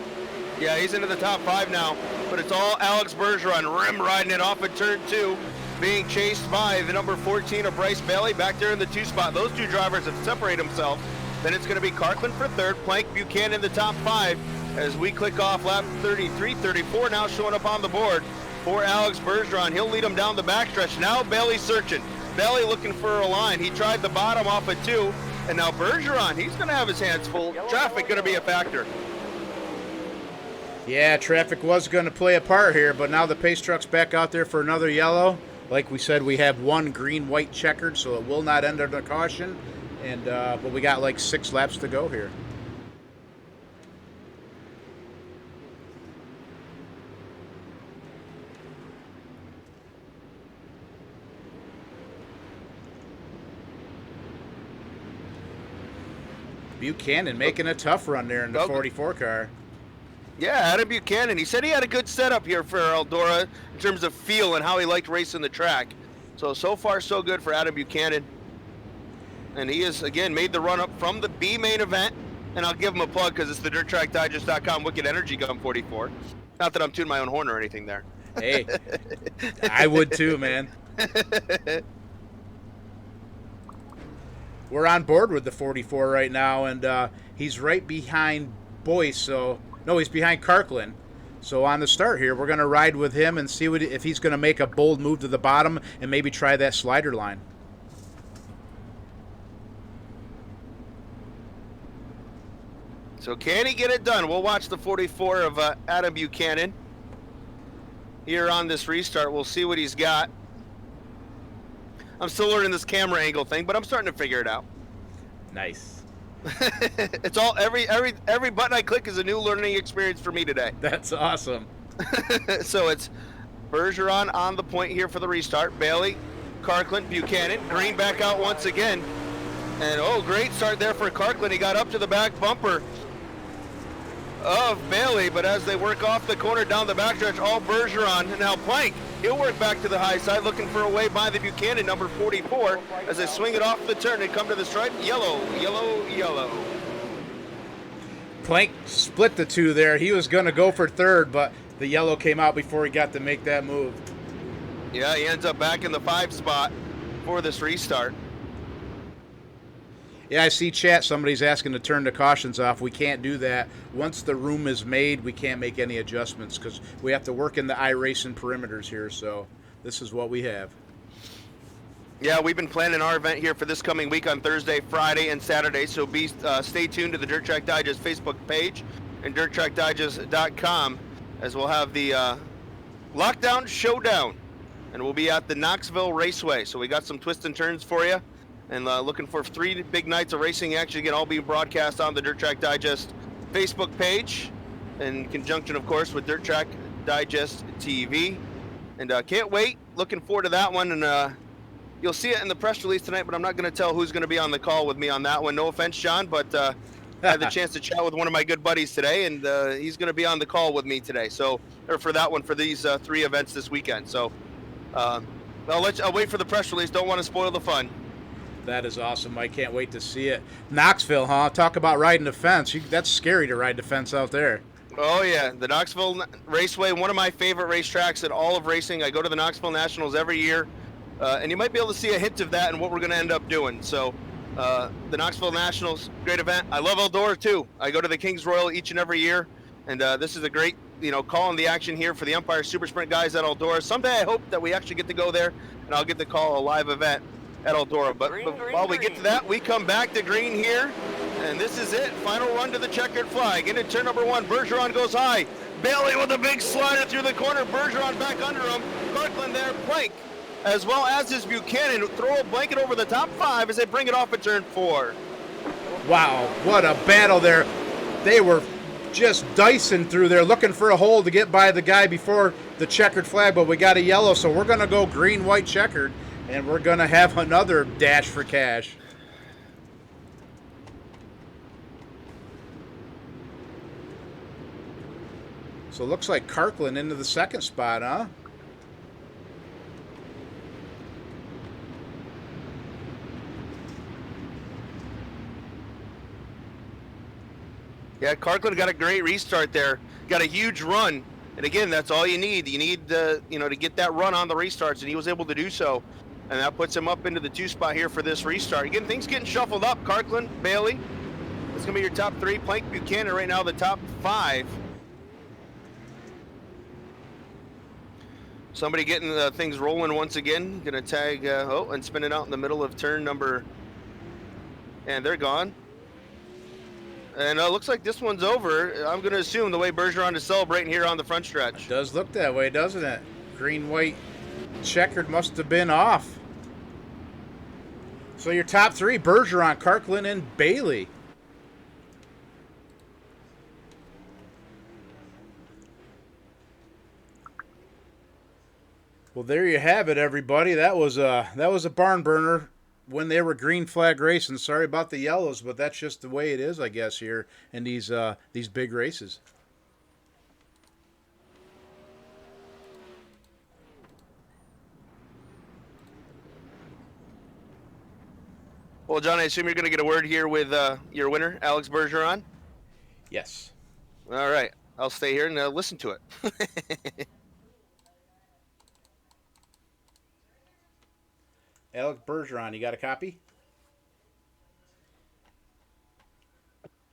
Yeah, he's into the top 5 now. but it's all Alex Bergeron rim riding it off of turn 2, being chased by the number 14 of Bryce Bailey back there in the 2 spot. Those 2 drivers have separated themselves. Then it's going to be Carkland for 3rd, Plank, Buchanan in the top 5 as we click off lap 33, 34 now showing up on the board for Alex Bergeron. He'll lead him down the backstretch. Now Bailey searching. Bailey looking for a line. He tried the bottom off of 2, and now Bergeron, he's going to have his hands full. Traffic going to be a factor. Yeah, traffic was going to play a part here, but now the pace truck's back out there for another yellow. Like we said, we have 1 green, white checkered, so it will not end under caution. And but we got like 6 laps to go here. Buchanan making a tough run there in the 44 car. Yeah, Adam Buchanan. He said he had a good setup here for Eldora in terms of feel and how he liked racing the track. So far, so good for Adam Buchanan. And he has, again, made the run-up from the B main event. And I'll give him a plug because it's the DirtTrackDigest.com Wicked Energy Gum 44. Not that I'm tuning my own horn or anything there. Hey, I would too, man. We're on board with the 44 right now, and he's right behind Boyce. So no, he's behind Carkland. So on the start here, we're going to ride with him and see if he's going to make a bold move to the bottom and maybe try that slider line. So can he get it done? We'll watch the 44 of Adam Buchanan here on this restart. We'll see what he's got. I'm still learning this camera angle thing, but I'm starting to figure it out. Nice. It's all every button I click is a new learning experience for me today. That's awesome. So it's Bergeron on the point here for the restart. Bailey, Carkland, Buchanan, Green back out once again. And oh, great start there for Carkland. He got up to the back bumper of Bailey, but as they work off the corner down the backstretch, all Bergeron. And now Plank, he'll work back to the high side, looking for a way by the Buchanan, number 44, as they swing it off the turn and come to the stripe. Yellow, yellow, yellow. Plank split the 2 there. He was going to go for 3rd, but the yellow came out before he got to make that move. Yeah, he ends up back in the 5 spot for this restart. Yeah, I see chat. Somebody's asking to turn the cautions off. We can't do that. Once the room is made, we can't make any adjustments because we have to work in the iRacing perimeters here. So this is what we have. Yeah, we've been planning our event here for this coming week on Thursday, Friday, and Saturday. So stay tuned to the Dirt Track Digest Facebook page and DirtTrackDigest.com as we'll have the Lockdown Showdown. And we'll be at the Knoxville Raceway. So we got some twists and turns for you. And looking for 3 big nights of racing action, again, all being broadcast on the Dirt Track Digest Facebook page in conjunction, of course, with Dirt Track Digest TV. And can't wait. Looking forward to that one. And you'll see it in the press release tonight, but I'm not going to tell who's going to be on the call with me on that one. No offense, John, but I had the chance to chat with one of my good buddies today, and he's going to be on the call with me today. So, or for that one, for these 3 events this weekend. So I'll wait for the press release. Don't want to spoil the fun. That is awesome. I can't wait to see it. Knoxville, huh? Talk about riding the fence. That's scary to ride the fence out there. Oh, yeah. The Knoxville Raceway, one of my favorite racetracks in all of racing. I go to the Knoxville Nationals every year, and you might be able to see a hint of that in what we're going to end up doing. So the Knoxville Nationals, great event. I love Eldora, too. I go to the Kings Royal each and every year, and this is a great, call on the action here for the Empire Super Sprint guys at Eldora. Someday I hope that we actually get to go there, and I'll get to call a live event at Eldora. But while we get to that, we come back to green here, and this is it. Final run to the checkered flag. Into turn number 1, Bergeron goes high. Bailey with a big slider through the corner. Bergeron back under him. Carkland there, Plank, as well as his Buchanan. Throw a blanket over the top 5 as they bring it off at turn 4. Wow, what a battle there. They were just dicing through there, looking for a hole to get by the guy before the checkered flag, but we got a yellow, so we're going to go green, white, checkered. And we're going to have another dash for cash. So it looks like Carkland into the 2nd spot, huh? Yeah, Carkland got a great restart there. Got a huge run And again, that's all you need. You need to get that run on the restarts, and he was able to do so. And that puts him up into the 2 spot here for this restart. Again, things getting shuffled up. Kirkland, Bailey, it's going to be your top 3. Plank Buchanan right now the top 5. Somebody getting things rolling once again. Going to tag, and spin it out in the middle of turn number. And they're gone. And it looks like this one's over. I'm going to assume the way Bergeron is celebrating here on the front stretch. It does look that way, doesn't it? Green, white, checkered must have been off. So your top 3, Bergeron, Kirkland, and Bailey. Well, there you have it, everybody. That was a barn burner when they were green flag racing. Sorry about the yellows, but that's just the way it is, I guess, here in these big races. Well, John, I assume you're going to get a word here with your winner, Alex Bergeron. Yes. All right. I'll stay here and listen to it. Alex Bergeron, you got a copy?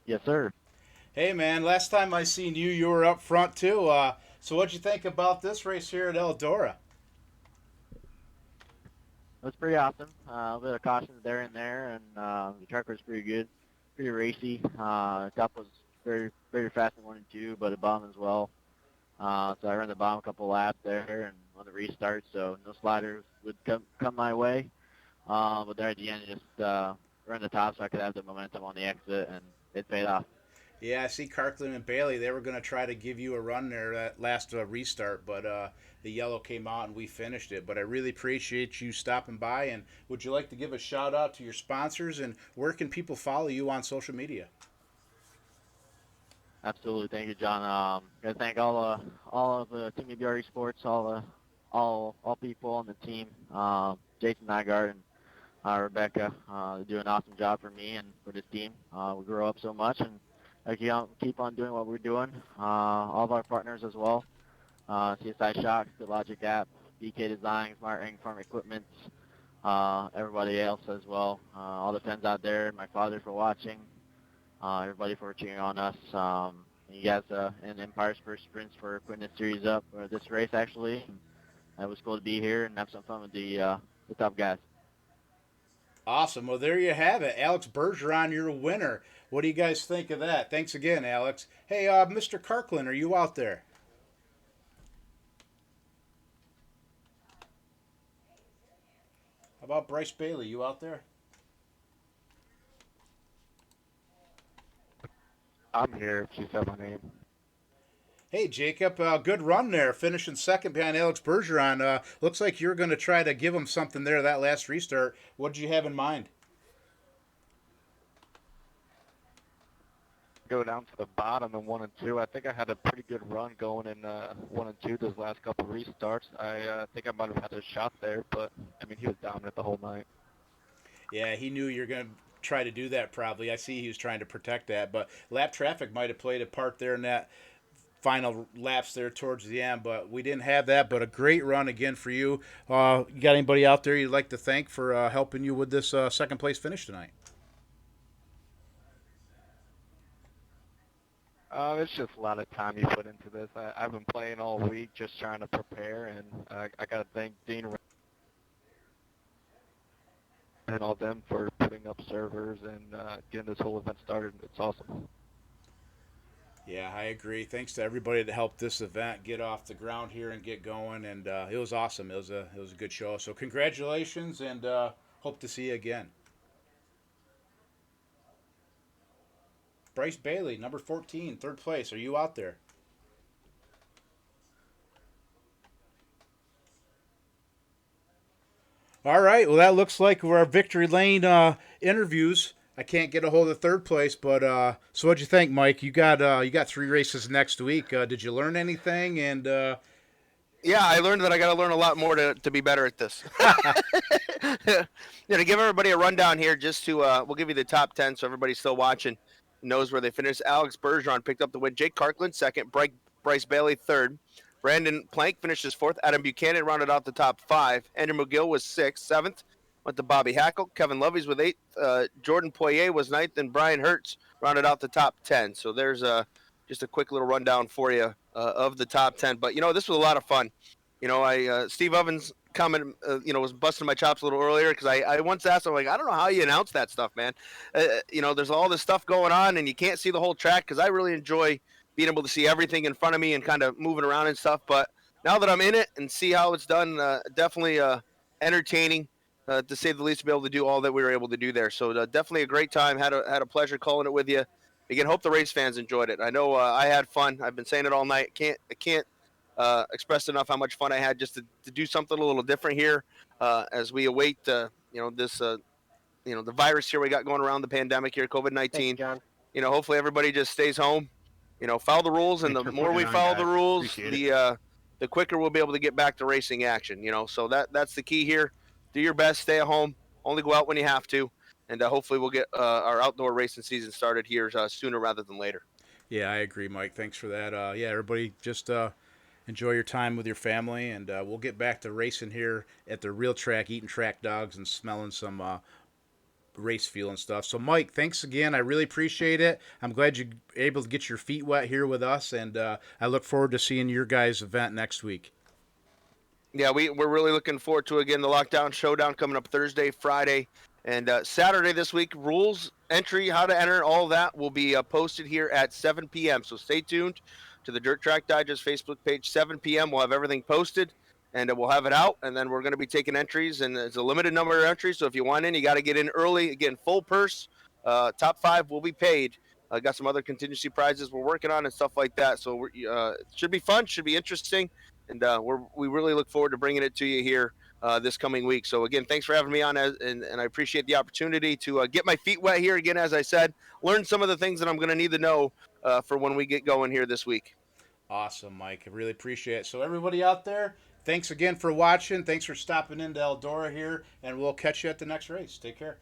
Yes, sir. Hey, man, last time I seen you, you were up front, too. So what'd you think about this race here at Eldora? It was pretty awesome. A little bit of cautions there and there, and the truck was pretty good, pretty racy. Top was very, very fast in 1 and 2, but the bottom as well. So I ran the bottom a couple laps there and on the restart, so no sliders would come my way. But there at the end, just ran the top so I could have the momentum on the exit, and it paid off. Yeah, I see Kirkland and Bailey. They were going to try to give you a run there that last restart, but the yellow came out and we finished it. But I really appreciate you stopping by. And would you like to give a shout out to your sponsors, and where can people follow you on social media? Absolutely, thank you, John. Gotta thank all of the Team BRE Sports, all people on the team, Jason Nygaard and Rebecca. They do an awesome job for me and for this team. We grow up so much, and I keep on doing what we're doing. All of our partners as well, CSI Shocks, the Logic app, BK Design, Smart Ring Farm Equipment, everybody else as well. All the fans out there, my father for watching. Everybody for cheering on us. You guys and Empire's first sprints for putting this series up, or this race actually. It was cool to be here and have some fun with the top guys. Awesome. Well, there you have it. Alex Bergeron, you're a winner. What do you guys think of that? Thanks again, Alex. Hey, Mr. Kirkland, are you out there? How about Bryce Bailey? You out there? I'm here if you said my name. Hey, Jacob, good run there, finishing second behind Alex Bergeron. Looks like you're going to try to give him something there that last restart. What did you have in mind? Go down to the bottom in 1 and 2. I think I had a pretty good run going in 1 and 2 those last couple of restarts. I think I might have had a shot there, but I mean he was dominant the whole night. Yeah, he knew you were going to try to do that probably. I see he was trying to protect that, but lap traffic might have played a part there in that final laps there towards the end, but we didn't have that. But a great run again for you. You got anybody out there you'd like to thank for helping you with this second place finish tonight? It's just a lot of time you put into this. I've been playing all week just trying to prepare, and I got to thank Dean and all them for putting up servers and getting this whole event started. It's awesome. Yeah, I agree. Thanks to everybody that helped this event get off the ground here and get going, and it was awesome. It was a good show. So congratulations, and hope to see you again. Bryce Bailey, number 14, third place. Are you out there? All right. Well, that looks like our Victory Lane interviews. I can't get a hold of third place, but so what'd you think, Mike? You got 3 races next week. Did you learn anything? And Yeah, I learned that I got to learn a lot more to be better at this. To give everybody a rundown here, just to we'll give you the top 10 so everybody still watching knows where they finished. Alex Bergeron picked up the win. Jake Kirkland second. Bryce Bailey third. Brandon Plank finishes fourth. Adam Buchanan rounded out the top 5. Andrew McGill was sixth. Seventh went to Bobby Hackle. Kevin Lovey's with eighth. Jordan Poirier was ninth, and Brian Hertz rounded out the top 10. So there's just a quick little rundown for you of the top 10. But this was a lot of fun. Steve Ovens comment, was busting my chops a little earlier because I once asked him, like, I don't know how you announce that stuff, man. There's all this stuff going on and you can't see the whole track because I really enjoy being able to see everything in front of me and kind of moving around and stuff. But now that I'm in it and see how it's done, definitely entertaining, to say the least, to be able to do all that we were able to do there. So definitely a great time. Had a pleasure calling it with you. Again, hope the race fans enjoyed it. I know I had fun. I've been saying it all night. I can't expressed enough how much fun I had just to do something a little different here as we await this the virus here we got going around, the pandemic here, COVID-19. John. Hopefully everybody just stays home. Follow the rules, and Thanks the for more putting we it on, follow guys. the rules, Appreciate the quicker we'll be able to get back to racing action. So that's the key here. Do your best, stay at home, only go out when you have to, and hopefully we'll get our outdoor racing season started here sooner rather than later. Yeah, I agree, Mike. Thanks for that. Everybody just enjoy your time with your family, and we'll get back to racing here at the real track, eating track dogs and smelling some race fuel and stuff. So, Mike, thanks again. I really appreciate it. I'm glad you're able to get your feet wet here with us, and I look forward to seeing your guys' event next week. Yeah, we're really looking forward to, again, the Lockdown Showdown coming up Thursday, Friday, and Saturday this week. Rules, entry, how to enter, all that will be posted here at 7 p.m. So stay tuned to the Dirt Track Digest Facebook page. 7 p.m. We'll have everything posted, and we'll have it out, and then we're going to be taking entries, and it's a limited number of entries, so if you want in, you got to get in early. Again, full purse, top 5 will be paid. Got some other contingency prizes we're working on and stuff like that, so it should be fun, should be interesting, and we really look forward to bringing it to you here this coming week. So again, thanks for having me on, and I appreciate the opportunity to get my feet wet here again, as I said, learn some of the things that I'm going to need to know for when we get going here this week. Awesome, Mike. I really appreciate it. So everybody out there, thanks again for watching. Thanks for stopping into Eldora here, and we'll catch you at the next race. Take care.